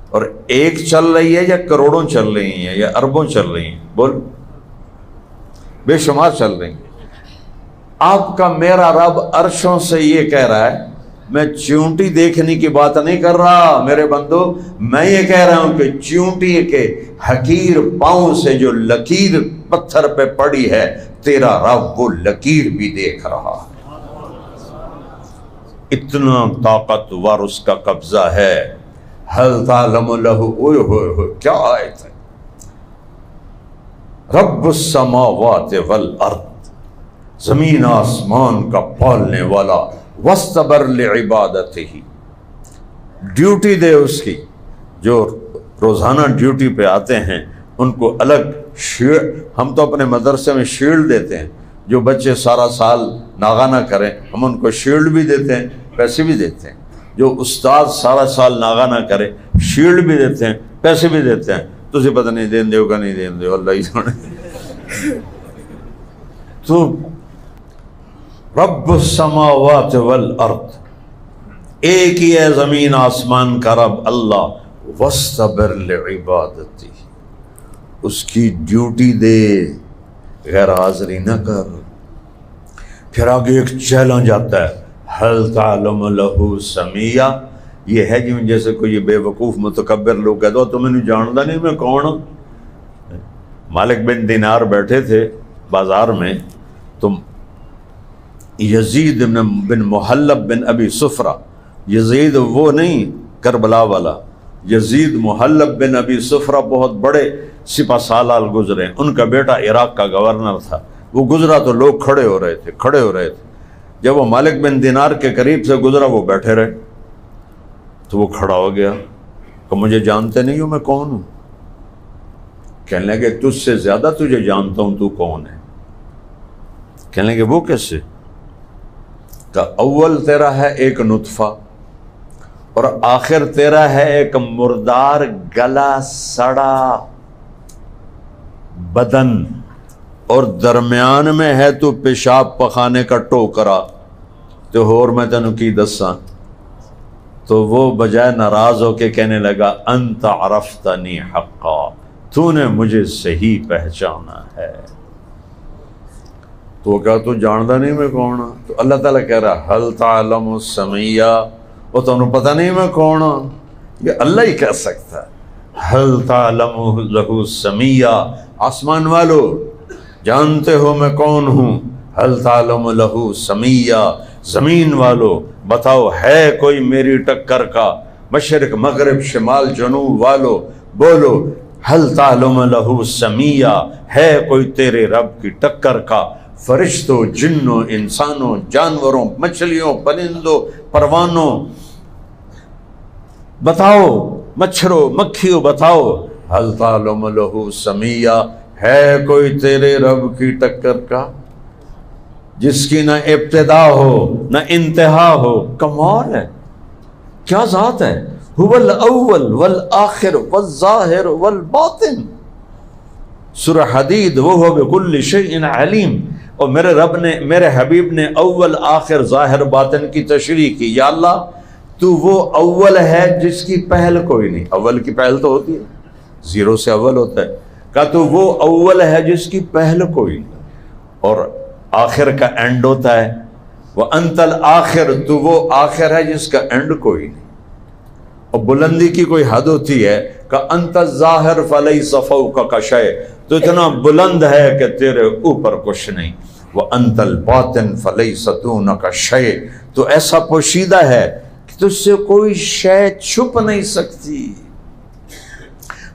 [SPEAKER 1] اور ایک چل رہی ہے یا کروڑوں چل رہی ہیں یا اربوں چل رہی ہیں، بول بے شمار چل رہی ہیں۔ آپ کا میرا رب عرشوں سے یہ کہہ رہا ہے، میں چیونٹی دیکھنے کی بات نہیں کر رہا میرے بندو، میں یہ کہہ رہا ہوں کہ چیونٹی کے حقیر پاؤں سے جو لکیر پتھر پہ پڑی ہے، تیرا رب وہ لکیر بھی دیکھ رہا ہے۔ اتنا طاقتور اس کا قبضہ ہے۔ ہل تعلم لہ، اوئے ہوئے ہوئے کیا آیت ہے، رب السماوات والارض، زمین آسمان کا پالنے والا، واستبر لعبادتہ، ڈیوٹی دے اس کی، جو روزانہ ڈیوٹی پہ آتے ہیں ان کو الگ ہم تو اپنے مدرسے میں شیلڈ دیتے ہیں، جو بچے سارا سال ناغہ نہ کریں ہم ان کو شیلڈ بھی دیتے ہیں، پیسے بھی دیتے ہیں، جو استاد سارا سال ناغہ نہ کرے شیلڈ بھی دیتے ہیں، پیسے بھی دیتے ہیں۔ تجھے پتہ نہیں دین دیو کا نہیں دین دیو، اللہ ہی جانے۔ تو رب السماوات والارض، ایک ہی ہے زمین آسمان کا رب اللہ، واستبر لعبادتہ، اس کی ڈیوٹی دے، غیر حاضری نہ کر۔ پھر آگے ایک چیلنج آتا ہے، حل تعلم لہ سمیہ، یہ ہے جیسے کوئی بے وقوف متکبر لوگ کہتے ہو تو میں نے جانتا نہیں میں کون ہوں۔ مالک بن دینار بیٹھے تھے بازار میں، تو یزید بن محلب بن ابی صفرہ، یزید وہ نہیں کربلا والا، یزید محلب بن ابی صفرہ بہت بڑے سپہ سالار گزرے، ان کا بیٹا عراق کا گورنر تھا، وہ گزرا تو لوگ کھڑے ہو رہے تھے۔ جب وہ مالک بن دینار کے قریب سے گزرا وہ بیٹھے رہے، تو وہ کھڑا ہو گیا کہ مجھے جانتے نہیں ہو میں کون ہوں؟ کہنے لگے تجھ سے زیادہ تجھے جانتا ہوں، تو کون ہے؟ کہنے لگے وہ کیسے؟ کہ اول تیرا ہے ایک نطفہ، اور آخر تیرا ہے ایک مردار گلا سڑا بدن، اور درمیان میں ہے تو پیشاب پخانے کا ٹوکرا، تو اور میں تینوں کی دساں؟ تو وہ بجائے ناراض ہو کے کہنے لگا انت عرفتنی حقا، تو نے مجھے صحیح پہچانا ہے۔ تو وہ کہا تو جاندا نہیں میں کون ہوں؟ تو اللہ تعالیٰ کہہ رہا حل تعلم سمیہ، وہ تمہیں پتہ نہیں میں کون ہوں؟ یہ اللہ ہی کہہ سکتا ہے حل تعلم لہ سمیہ، آسمان والو جانتے ہو میں کون ہوں؟ حل تعلم لہ سمیہ، زمین والو بتاؤ ہے کوئی میری ٹکر کا؟ مشرق مغرب شمال جنوب والو بولو حل تعلم لہ سمیہ، ہے کوئی تیرے رب کی ٹکر کا؟ فرشتوں، جنوں، انسانوں، جانوروں، مچھلیوں، پرندوں، پروانوں بتاؤ، مچھروں مکھیوں بتاؤ حل تعلم لہ سمیہ، ہے کوئی تیرے رب کی ٹکر کا جس کی نہ ابتدا ہو نہ انتہا ہو؟ کمال ہے، کیا ذات ہے! هو الاول والآخر والظاہر والباطن، سورہ حدید وہو بکل شیء علیم۔ اور میرے رب نے، میرے حبیب نے اول آخر ظاہر باطن کی تشریح کی۔ یا اللہ تو وہ اول ہے جس کی پہل کوئی نہیں، اول کی پہل تو ہوتی ہے، زیرو سے اول ہوتا ہے، کہا تو وہ اول ہے جس کی پہل کوئی نہیں، اور آخر کا اینڈ ہوتا ہے، وَأَنْتَ الْآخِرُ، تو وہ آخر ہے جس کا اینڈ کوئی نہیں۔ اور بلندی کی کوئی حد ہوتی ہے کہ انت الظاہر فلیس فوقک شیء، تو اتنا بلند ہے کہ تیرے اوپر کچھ نہیں، وَأَنْتَ الْبَاطِنُ فلیس دونک شیء، تو ایسا پوشیدہ ہے کہ تجھ سے کوئی شے چھپ نہیں سکتی۔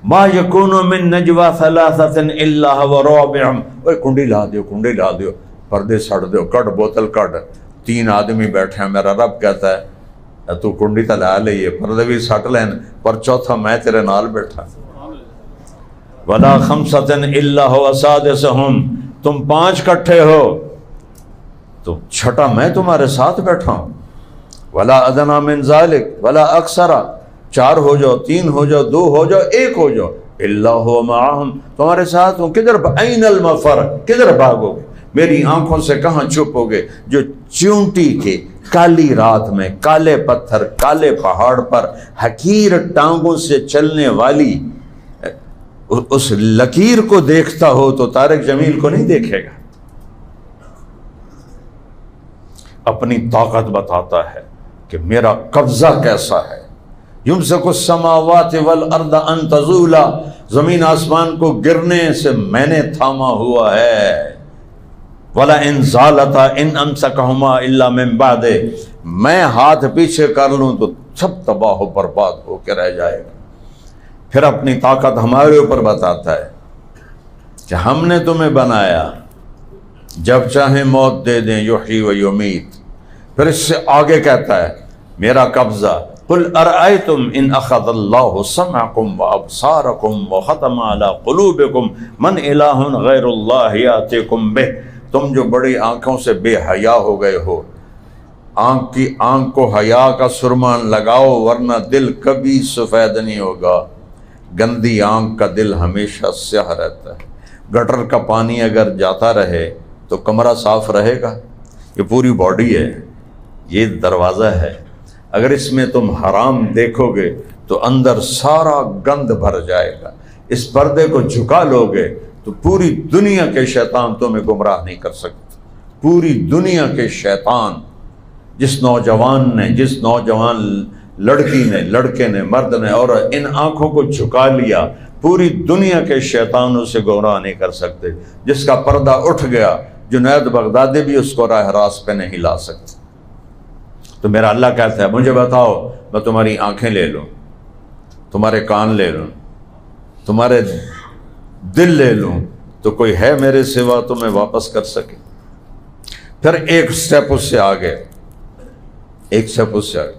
[SPEAKER 1] ما یکون من نجوا ثلاثۃ الا هو رابعهم، اوے کنڈی لا دیو، کنڈی لا دیو، پردے سڑ دیو، کٹ بوتل کٹ، 3 آدمی بیٹھے ہیں، میرا رب کہتا ہے تو کنڈی تا لا لئیے، پردے بھی سٹ لین، پر چوتھا میں تیرے نال بیٹھا۔ ولا خمسۃ الا هو سادسهم، تم 5 کٹھے ہو تو چھٹا میں تمہارے ساتھ بیٹھا ہوں۔ ولا ادنی من ذلک ولا اکثر، 4 ہو جاؤ، 3 ہو جاؤ، 2 ہو جاؤ، 1 ہو جاؤ، الا هو معهم، تمہارے ساتھ ہوں۔ کدھر این المفر، کدھر بھاگو گے؟ میری آنکھوں سے کہاں چھپو گے؟ جو چونٹی کے کالی رات میں کالے پتھر کالے پہاڑ پر حقیر ٹانگوں سے چلنے والی اس لکیر کو دیکھتا ہو تو طارق جمیل کو نہیں دیکھے گا۔ اپنی طاقت بتاتا ہے کہ میرا قبضہ کیسا ہے۔ یمسک السماوات والارض ان تزولا، زمین آسمان کو گرنے سے میں نے تھاما ہوا ہے۔ ولا ان زالتا ان امسکہما الا من بعد، میں ہاتھ پیچھے کر لوں تو سب تباہ و برباد ہو کے رہ جائے گا۔ پھر اپنی طاقت ہمارے اوپر بتاتا ہے کہ ہم نے تمہیں بنایا، جب چاہیں موت دے دیں، یحیی و یمیت۔ پھر اس سے آگے کہتا ہے میرا قبضہ، قل ارأیتم ان اخذ اللہ سمعکم وابصارکم وختم علی قلوبکم من الہ غیر اللہ یاتیکم بہ، تم جو بڑی آنکھوں سے بے حیا ہو گئے ہو، آنکھ کو حیا کا سرمان لگاؤ ورنہ دل کبھی سفید نہیں ہوگا۔ گندی آنکھ کا دل ہمیشہ سیاہ رہتا ہے۔ گٹر کا پانی اگر جاتا رہے تو کمرہ صاف رہے گا؟ یہ پوری باڈی ہے، یہ دروازہ ہے، اگر اس میں تم حرام دیکھو گے تو اندر سارا گند بھر جائے گا۔ اس پردے کو جھکا لو گے تو پوری دنیا کے شیطان تمہیں گمراہ نہیں کر سکتے۔ پوری دنیا کے شیطان، جس نوجوان نے، جس نوجوان لڑکی نے، لڑکے نے، مرد نے اور ان آنکھوں کو جھکا لیا، پوری دنیا کے شیطان اسے گمراہ نہیں کر سکتے۔ جس کا پردہ اٹھ گیا، جنید بغدادی بھی اس کو راہ راست پہ نہیں لا سکتے۔ تو میرا اللہ کہتا ہے مجھے بتاؤ، میں تمہاری آنکھیں لے لوں، تمہارے کان لے لوں، تمہارے دل لے لوں، تو کوئی ہے میرے سوا تمہیں واپس کر سکے؟ پھر ایک سٹیپ اس سے آگے، ایک سٹیپ اس سے آگے،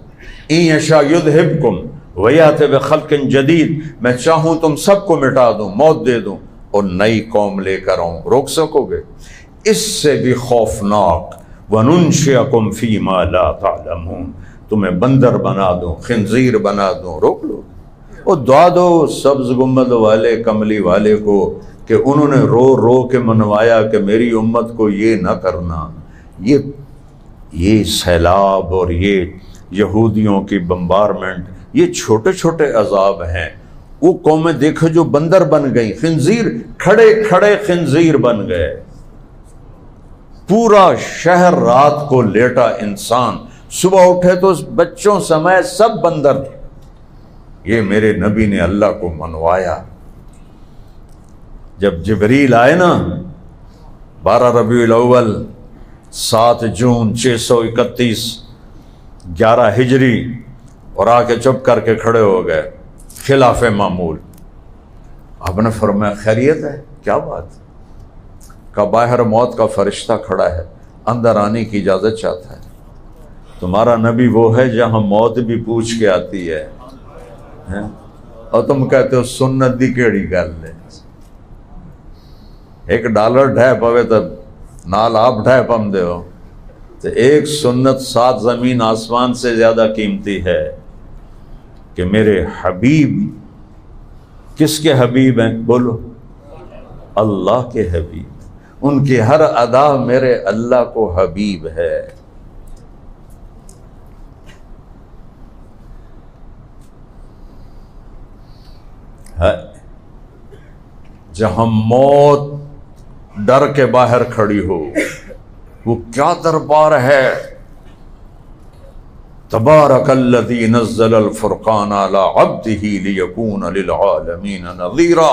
[SPEAKER 1] ان یشاء یذہبکم ویأتی بخلق جدید، میں چاہوں تم سب کو مٹا دوں، موت دے دوں اور نئی قوم لے کر آؤں، روک سکو گے؟ اس سے بھی خوفناک، وَنُنْشِئَكُمْ فِي مَا لَا تَعْلَمُونَ، تمہیں بندر بنا دوں، خنزیر بنا دوں، روک لو۔ وہ دعا دو سبز گنبد والے کملی والے کو کہ انہوں نے رو رو کے منوایا کہ میری امت کو یہ نہ کرنا۔ یہ سیلاب اور یہ یہودیوں کی بمبارمنٹ، یہ چھوٹے چھوٹے عذاب ہیں۔ وہ قومیں دیکھو جو بندر بن گئی، خنزیر، کھڑے کھڑے خنزیر بن گئے۔ پورا شہر رات کو لیٹا انسان، صبح اٹھے تو بچوں سمیت سب بندر تھے۔ یہ میرے نبی نے اللہ کو منوایا۔ جب جبریل آئے نا 12 ربیع الاول 7 جون 631 11 ہجری، اور آ کے چپ کر کے کھڑے ہو گئے خلاف معمول۔ آپ نے فرمایا خیریت ہے؟ کیا بات؟ کہ باہر موت کا فرشتہ کھڑا ہے، اندر آنے کی اجازت چاہتا ہے۔ تمہارا نبی وہ ہے جہاں موت بھی پوچھ کے آتی ہے، اور تم کہتے ہو سنت دی کیڑی گل ہے۔ $1 ڈھے پوے تو نال آپ ڈھے پم دے ہو، تو ایک سنت 7 زمین آسمان سے زیادہ قیمتی ہے کہ میرے حبیب، کس کے حبیب ہیں بولو؟ اللہ کے حبیب، ان کی ہر ادا میرے اللہ کو حبیب ہے۔ جہاں موت ڈر کے باہر کھڑی ہو، وہ کیا دربار ہے؟ تبارک الذی نزل الفرقان علی عبدہ لیکون للعالمین نذیرا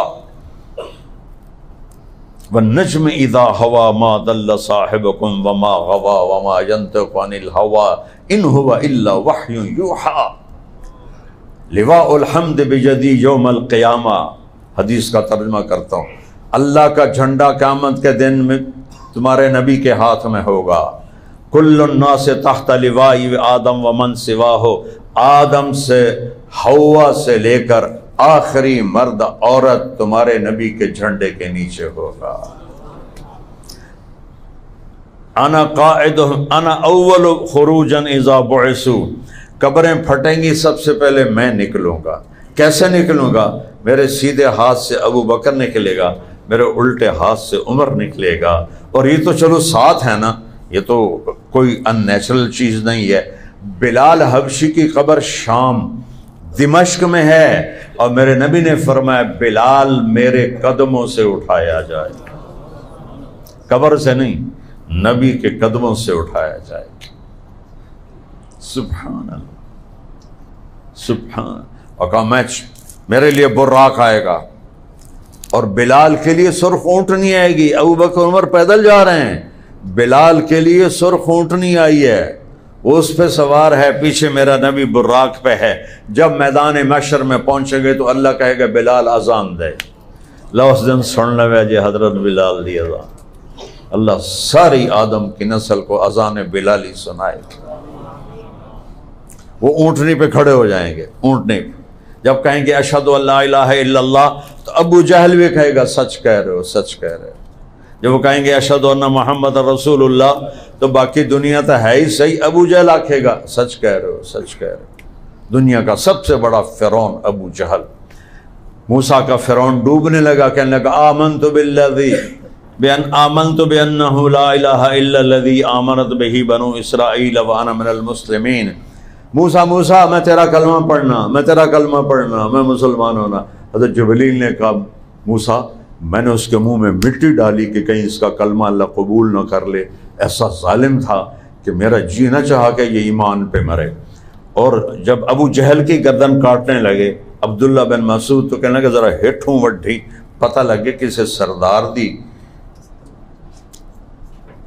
[SPEAKER 1] والنجم اذا ہوا ما ضل صاحبکم وما غوا وما ینطق عن الہوا ان هو الا وحی یوحی لواء الحمد بجدی یوم القیامہ۔ حدیث کا ترجمہ کرتا ہوں، اللہ کا جھنڈا قیامت کے دن میں تمہارے نبی کے ہاتھ میں ہوگا۔ کل الناس تحت لواء آدم ومن سواہ، آدم سے حوا سے لے کر آخری مرد عورت تمہارے نبی کے جھنڈے کے نیچے ہوگا۔ انا قائد انا اول خروجا اذا بعثوا، قبریں پھٹیں گی سب سے پہلے میں نکلوں گا۔ کیسے نکلوں گا؟ میرے سیدھے ہاتھ سے ابو بکر نکلے گا، میرے الٹے ہاتھ سے عمر نکلے گا۔ اور یہ تو چلو ساتھ ہے نا، یہ تو کوئی ان نیچرل چیز نہیں ہے۔ بلال حبشی کی قبر شام دمشق میں ہے، اور میرے نبی نے فرمایا بلال میرے قدموں سے اٹھایا جائے، قبر سے نہیں، نبی کے قدموں سے اٹھایا جائے۔ سبحان اللہ، سبحان۔ اور کہا میرے لیے براق آئے گا، اور بلال کے لیے سرخ اونٹنی آئے گی۔ ابو بکر عمر پیدل جا رہے ہیں، بلال کے لیے سرخ اونٹنی آئی ہے، وہ اس پہ سوار ہے، پیچھے میرا نبی براق پہ ہے۔ جب میدان محشر میں پہنچے گے تو اللہ کہے گا بلال اذان دے، لو اس دن سن لے جی حضرت بلال دی اذان۔ اللہ ساری آدم کی نسل کو اذان بلالی سنائے۔ وہ اونٹنی پہ کھڑے ہو جائیں گے، اونٹنی پہ جب کہیں گے اشہد ان لا الہ الا اللہ، تو ابو جہل بھی کہے گا سچ کہہ رہے ہو، سچ کہہ رہے ہو۔ جب وہ کہیں گے اشہد ان محمد رسول اللہ، تو باقی دنیا تو ہے ہی صحیح، ابو جہل آکھے گا سچ کہہ رہے ہو، سچ کہہ رہے ہو۔ دنیا کا سب سے بڑا فرعون ابو جہل۔ موسیٰ کا فرعون ڈوبنے لگا، کہنے لگا آمنت بالذی آمنت بأنہ لا الہ الا الذی آمنت بہ بنو اسرائیل وانا من المسلمین۔ موسیٰ میں تیرا کلمہ پڑھنا، میں تیرا کلمہ پڑھنا، میں مسلمان ہونا۔ حضرت جبریل نے کہا موسیٰ میں نے اس کے منہ میں مٹی ڈالی کہ کہیں اس کا کلمہ اللہ قبول نہ کر لے۔ ایسا ظالم تھا کہ میرا جی نہ چاہا کہ یہ ایمان پہ مرے۔ اور جب ابو جہل کی گردن کاٹنے لگے عبداللہ بن مسعود، تو کہنے لگا ذرا ہٹوں وڈھی، پتہ لگے کسے سردار دی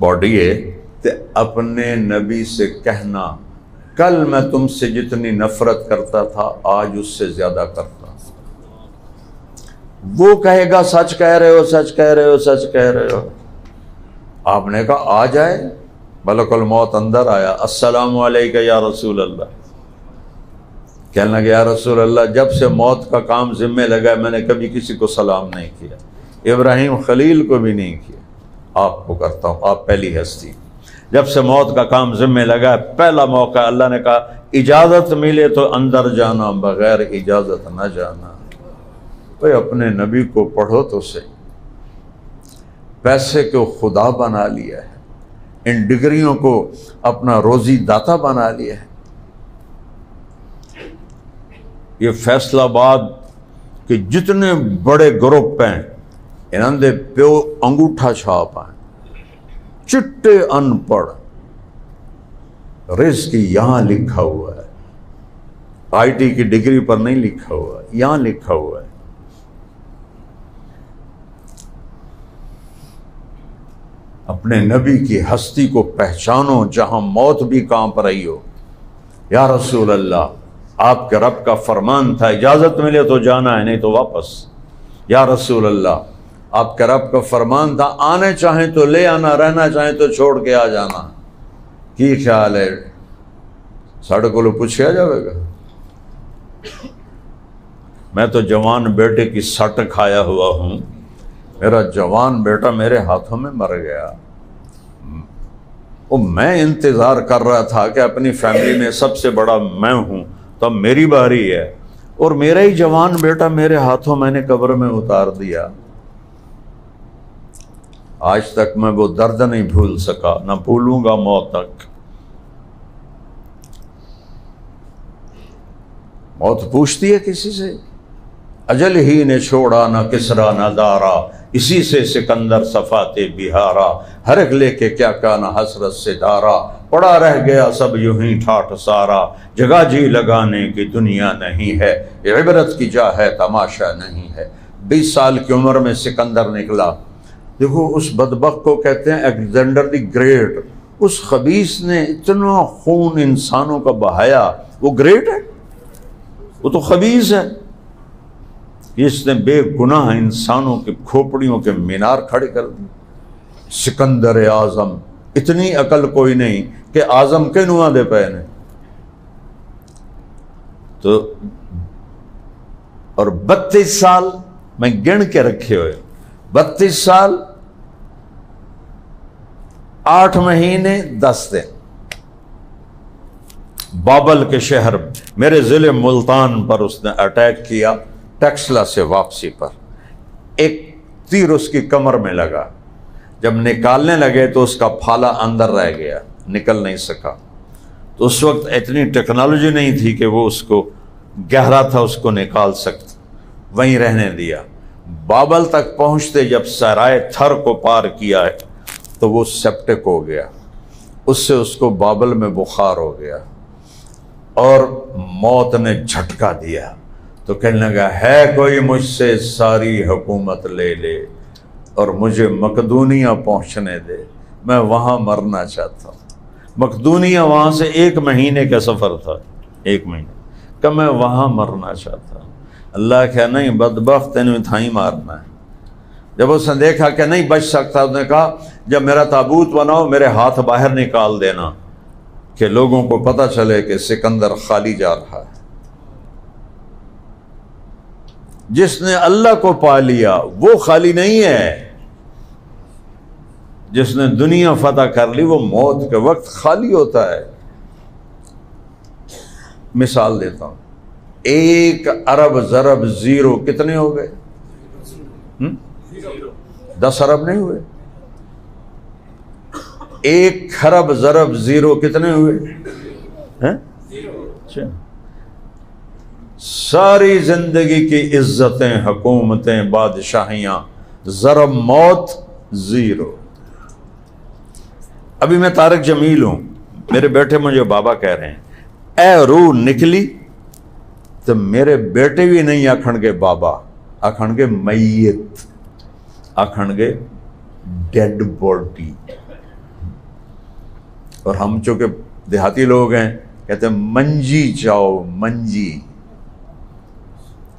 [SPEAKER 1] باڈی ہے، تے اپنے نبی سے کہنا کل میں تم سے جتنی نفرت کرتا تھا آج اس سے زیادہ کرتا ہوں۔ وہ کہے گا سچ کہہ رہے ہو، سچ کہہ رہے ہو، سچ کہہ رہے ہو۔ آپ نے کہا آ جائے، ملک الموت اندر آیا، السلام علیکہ یا رسول اللہ۔ کہنے لگے یا رسول اللہ جب سے موت کا کام ذمہ لگا میں نے کبھی کسی کو سلام نہیں کیا، ابراہیم خلیل کو بھی نہیں کیا، آپ کو کرتا ہوں، آپ پہلی ہستی۔ جب سے موت کا کام ذمہ لگا پہلا موقع اللہ نے کہا اجازت ملے تو اندر جانا، بغیر اجازت نہ جانا۔ بھئی اپنے نبی کو پڑھو تو صحیح۔ پیسے کو خدا بنا لیا ہے، ان ڈگریوں کو اپنا روزی داتا بنا لیا ہے۔ یہ فیصل آباد کے جتنے بڑے گروپ ہیں انہوں نے پیو انگوٹھا چھاپ ہیں، چٹے ان پڑھ، رزق یہاں لکھا ہوا ہے، آئی ٹی کی ڈگری پر نہیں لکھا ہوا، یہاں لکھا ہوا ہے۔ اپنے نبی کی ہستی کو پہچانو جہاں موت بھی کانپ رہی ہو۔ یا رسول اللہ، آپ کے رب کا فرمان تھا اجازت ملے تو جانا ہے، نہیں تو واپس۔ یا رسول اللہ، آپ کے رب کا فرمان تھا آنے چاہیں تو لے آنا، رہنا چاہیں تو چھوڑ کے آ جانا۔ کی خیال ہے ساڑھے کو پوچھا جائے گا؟ میں تو جوان بیٹے کی سٹ کھایا ہوا ہوں، میرا جوان بیٹا میرے ہاتھوں میں مر گیا، اور میں انتظار کر رہا تھا کہ اپنی فیملی میں سب سے بڑا میں ہوں، تب میری باری ہے، اور میرا ہی جوان بیٹا میرے ہاتھوں میں نے قبر میں اتار دیا۔ آج تک میں وہ درد نہیں بھول سکا، نہ بھولوں گا موت تک۔ موت پوچھتی ہے کسی سے، اجل ہی نے چھوڑا نہ کسرا نہ دارا، اسی سے سکندر صفاتے بہارا، ہر ایک لے کے کیا کانا حسرت سے دارا، پڑا رہ گیا سب یوں ہی ٹھاٹھ سارا، جگہ جی لگانے کی دنیا نہیں ہے، عبرت کی جا ہے تماشا نہیں ہے۔ 20 سال کی عمر میں سکندر نکلا۔ دیکھو اس بدبخت کو کہتے ہیں الیگزینڈر دی گریٹ، اس خبیث نے اتنا خون انسانوں کا بہایا، وہ گریٹ ہے؟ وہ تو خبیث ہے۔ اس نے بے گناہ انسانوں کے کھوپڑیوں کے مینار کھڑے کر دی۔ سکندر اعظم، اتنی عقل کوئی نہیں کہ اعظم کے نواں دے پے نے تو، اور 32 سال میں گن کے رکھے ہوئے، 32 سال 8 مہینے 10 دن بابل کے شہر میرے ضلع ملتان پر اس نے اٹیک کیا، ٹیکسلا سے واپسی پر۔ ایک تیر اس کی کمر میں لگا، جب نکالنے لگے تو اس کا پھالا اندر رہ گیا، نکل نہیں سکا۔ تو اس وقت اتنی ٹیکنالوجی نہیں تھی کہ وہ اس کو گہرا تھا اس کو نکال سکتا، وہیں رہنے دیا۔ بابل تک پہنچتے جب سرائے تھر کو پار کیا ہے تو وہ سیپٹک ہو گیا، اس سے اس کو بابل میں بخار ہو گیا، اور موت نے جھٹکا دیا تو کہنے لگا ہے کوئی مجھ سے ساری حکومت لے لے اور مجھے مقدونیہ پہنچنے دے، میں وہاں مرنا چاہتا ہوں۔ مقدونیہ وہاں سے 1 مہینے کا سفر تھا، 1 مہینے کہ میں وہاں مرنا چاہتا ہوں۔ اللہ کہا نہیں بدبخت، تینوں تھا ہی مارنا ہے۔ جب اس نے دیکھا کہ نہیں بچ سکتا، اس نے کہا جب میرا تابوت بناؤ میرے ہاتھ باہر نکال دینا کہ لوگوں کو پتہ چلے کہ سکندر خالی جا رہا ہے۔ جس نے اللہ کو پا لیا وہ خالی نہیں ہے، جس نے دنیا فتح کر لی وہ موت کے وقت خالی ہوتا ہے۔ مثال دیتا ہوں، 1 ارب ضرب 0 کتنے ہو گئے؟ 10 ارب نہیں ہوئے؟ 1 خرب ضرب 0 کتنے ہوئے؟ ساری زندگی کی عزتیں، حکومتیں، بادشاہیاں، ضرب موت 0۔ ابھی میں طارق جمیل ہوں، میرے بیٹے مجھے بابا کہہ رہے ہیں، اے روح نکلی تو میرے بیٹے بھی نہیں آکھن گے بابا، آکھن گے میت، آکھن گے ڈیڈ باڈی۔ اور ہم چونکہ دیہاتی لوگ ہیں کہتے ہیں منجی جاؤ، منجی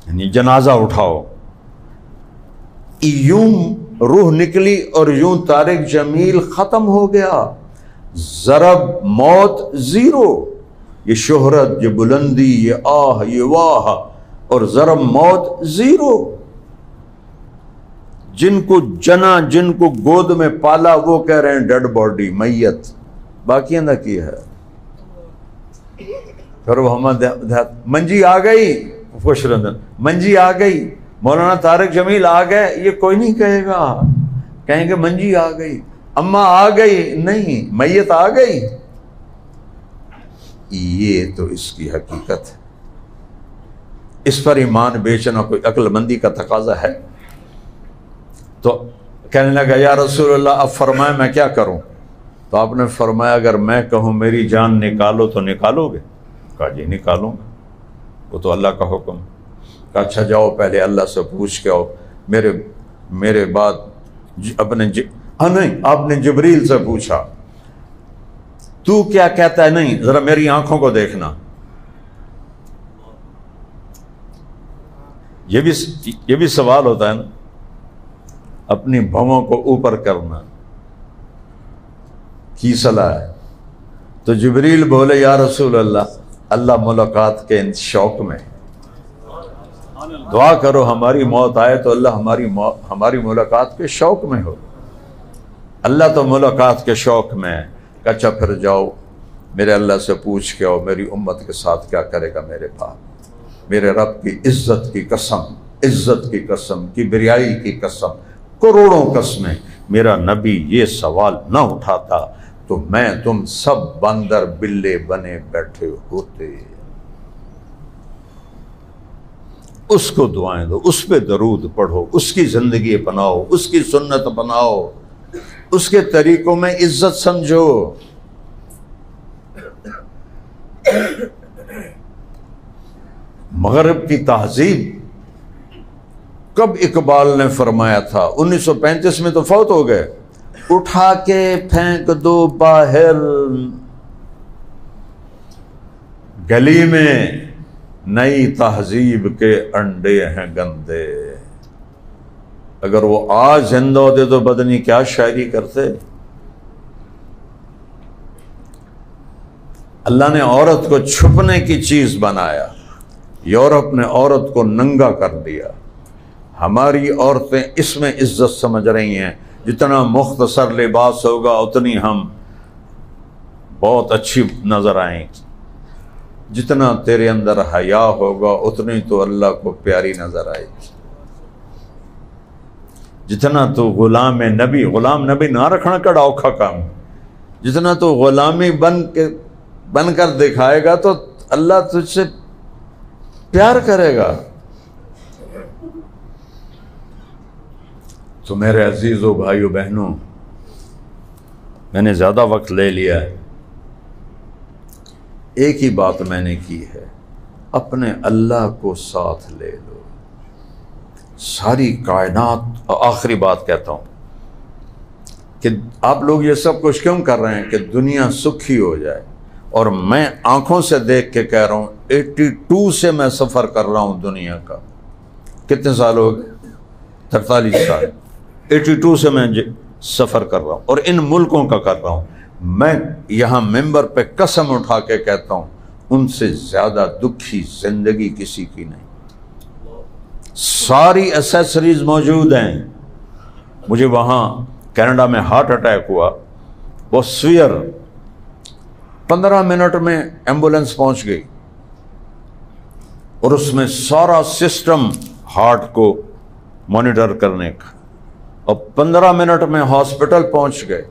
[SPEAKER 1] یعنی جنازہ اٹھاؤ۔ یوں روح نکلی اور یوں طارق جمیل ختم ہو گیا۔ ضرب موت 0، یہ شہرت، یہ بلندی، یہ آہ، یہ واہ، اور ضرب موت 0۔ جن کو جنا، جن کو گود میں پالا وہ کہہ رہے ہیں ڈیڈ باڈی، میت، باقی نہ کی ہے۔ پھر وہ ہمیں منجی آ گئی، خوش رنجن منجی آ گئی، مولانا طارق جمیل آ گئے، یہ کوئی نہیں کہے گا، کہیں گے منجی آ گئی، اماں آ گئی، نہیں میت آ گئی۔ یہ تو اس کی حقیقت ہے، اس پر ایمان بیچنا کوئی عقل مندی کا تقاضا ہے؟ تو کہنے لگا یا رسول اللہ اب فرمائے میں کیا کروں؟ تو آپ نے فرمایا اگر میں کہوں میری جان نکالو تو نکالو گے؟ کہا جی نکالوں گا، وہ تو اللہ کا حکم۔ کہا اچھا جاؤ پہلے اللہ سے پوچھ کے آؤ، میرے بعد نہیں، آپ نے جبریل سے پوچھا تو کیا کہتا ہے؟ نہیں ذرا میری آنکھوں کو دیکھنا۔ یہ بھی سوال ہوتا ہے نا، اپنی بھووں کو اوپر کرنا کی صلاح ہے؟ تو جبریل بولے یا رسول اللہ ملاقات کے شوق میں دعا کرو ہماری موت آئے تو اللہ ہماری ملاقات کے شوق میں ہو۔ اللہ تو ملاقات کے شوق میں ہے۔ اچھا پھر جاؤ میرے اللہ سے پوچھ کے آؤ میری امت کے ساتھ کیا کرے گا میرے باپ، میرے رب کی عزت کی قسم، کبریائی کی قسم، کروڑوں قسمیں، میرا نبی یہ سوال نہ اٹھاتا تو میں تم سب بندر بلے بنے بیٹھے ہوتے۔ اس کو دعائیں دو، اس پہ درود پڑھو، اس کی زندگی اپناؤ، اس کی سنت اپناؤ، اس کے طریقوں میں عزت سمجھو۔ مغرب کی تہذیب کب اقبال نے فرمایا تھا؟ 1935 میں تو فوت ہو گئے، اٹھا کے پھینک دو باہر گلی میں، نئی تہذیب کے انڈے ہیں گندے۔ اگر وہ آج زندہ ہوتے تو بدنی کیا شاعری کرتے۔ اللہ نے عورت کو چھپنے کی چیز بنایا، یورپ نے عورت کو ننگا کر دیا۔ ہماری عورتیں اس میں عزت سمجھ رہی ہیں جتنا مختصر لباس ہوگا اتنی ہم بہت اچھی نظر آئیں گی، جتنا تیرے اندر حیا ہوگا اتنی تو اللہ کو پیاری نظر آئے گی، جتنا تو غلام نبی نہ رکھنا کڑا اوکھا کام، جتنا تو غلامی بن کر دکھائے گا تو اللہ تجھ سے پیار کرے گا۔ تو میرے عزیزو بھائیو بہنوں، میں نے زیادہ وقت لے لیا ہے، ایک ہی بات میں نے کی ہے، اپنے اللہ کو ساتھ لے لو، ساری کائنات۔ اور آخری بات کہتا ہوں کہ آپ لوگ یہ سب کچھ کیوں کر رہے ہیں کہ دنیا سکھی ہو جائے، اور میں آنکھوں سے دیکھ کے کہہ رہا ہوں 82 سے میں سفر کر رہا ہوں دنیا کا۔ کتنے سال ہو گئے؟ 43 سال۔ 82 سے میں سفر کر رہا ہوں اور ان ملکوں کا کر رہا ہوں۔ میں یہاں ممبر پہ قسم اٹھا کے کہتا ہوں ان سے زیادہ دکھی زندگی کسی کی نہیں۔ ساری ایسیسریز موجود ہیں۔ مجھے وہاں کینیڈا میں ہارٹ اٹیک ہوا، وہ سوئر 15 منٹ میں ایمبولینس پہنچ گئی، اور اس میں سارا سسٹم ہارٹ کو مانیٹر کرنے کا، اور 15 منٹ میں ہاسپٹل پہنچ گئے،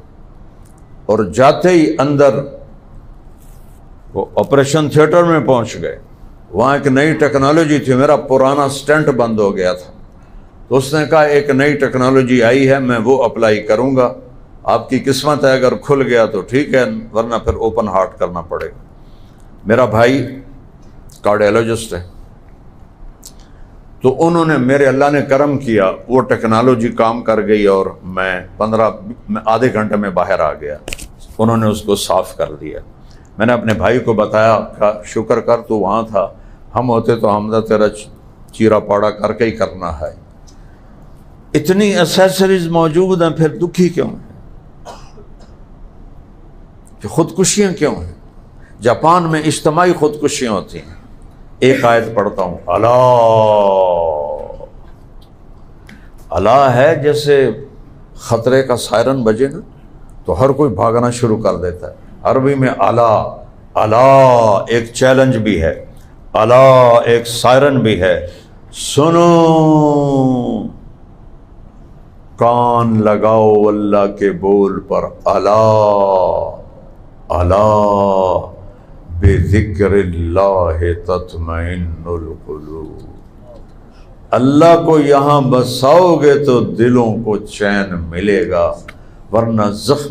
[SPEAKER 1] اور جاتے ہی اندر وہ آپریشن تھیٹر میں پہنچ گئے۔ وہاں ایک نئی ٹیکنالوجی تھی، میرا پرانا سٹنٹ بند ہو گیا تھا، تو اس نے کہا ایک نئی ٹیکنالوجی آئی ہے میں وہ اپلائی کروں گا، آپ کی قسمت ہے اگر کھل گیا تو ٹھیک ہے ورنہ پھر اوپن ہارٹ کرنا پڑے گا۔ میرا بھائی کارڈیالوجسٹ ہے، تو انہوں نے میرے اللہ نے کرم کیا، وہ ٹیکنالوجی کام کر گئی اور میں آدھے گھنٹے میں باہر آ گیا، انہوں نے اس کو صاف کر دیا۔ میں نے اپنے بھائی کو بتایا کہ شکر کر تو وہاں تھا، ہم ہوتے تو ہم نے تیرا چیرا پاڑا کر کے ہی کرنا ہے۔ اتنی ایسیسریز موجود ہیں، پھر دکھی کیوں ہیں؟ کہ خودکشیاں کیوں ہیں؟ جاپان میں اجتماعی خودکشیاں ہوتی ہیں۔ ایک آیت پڑھتا ہوں، اللہ ہے، جیسے خطرے کا سائرن بجے نا تو ہر کوئی بھاگنا شروع کر دیتا ہے۔ عربی میں اللہ الا ایک چیلنج بھی ہے، الا ایک سائرن بھی ہے، سنو، کان لگاؤ اللہ کے بول پر، الا الا بذکر اللہ تطمئن القلوب، اللہ کو یہاں بساؤ گے تو دلوں کو چین ملے گا، ورنہ زخم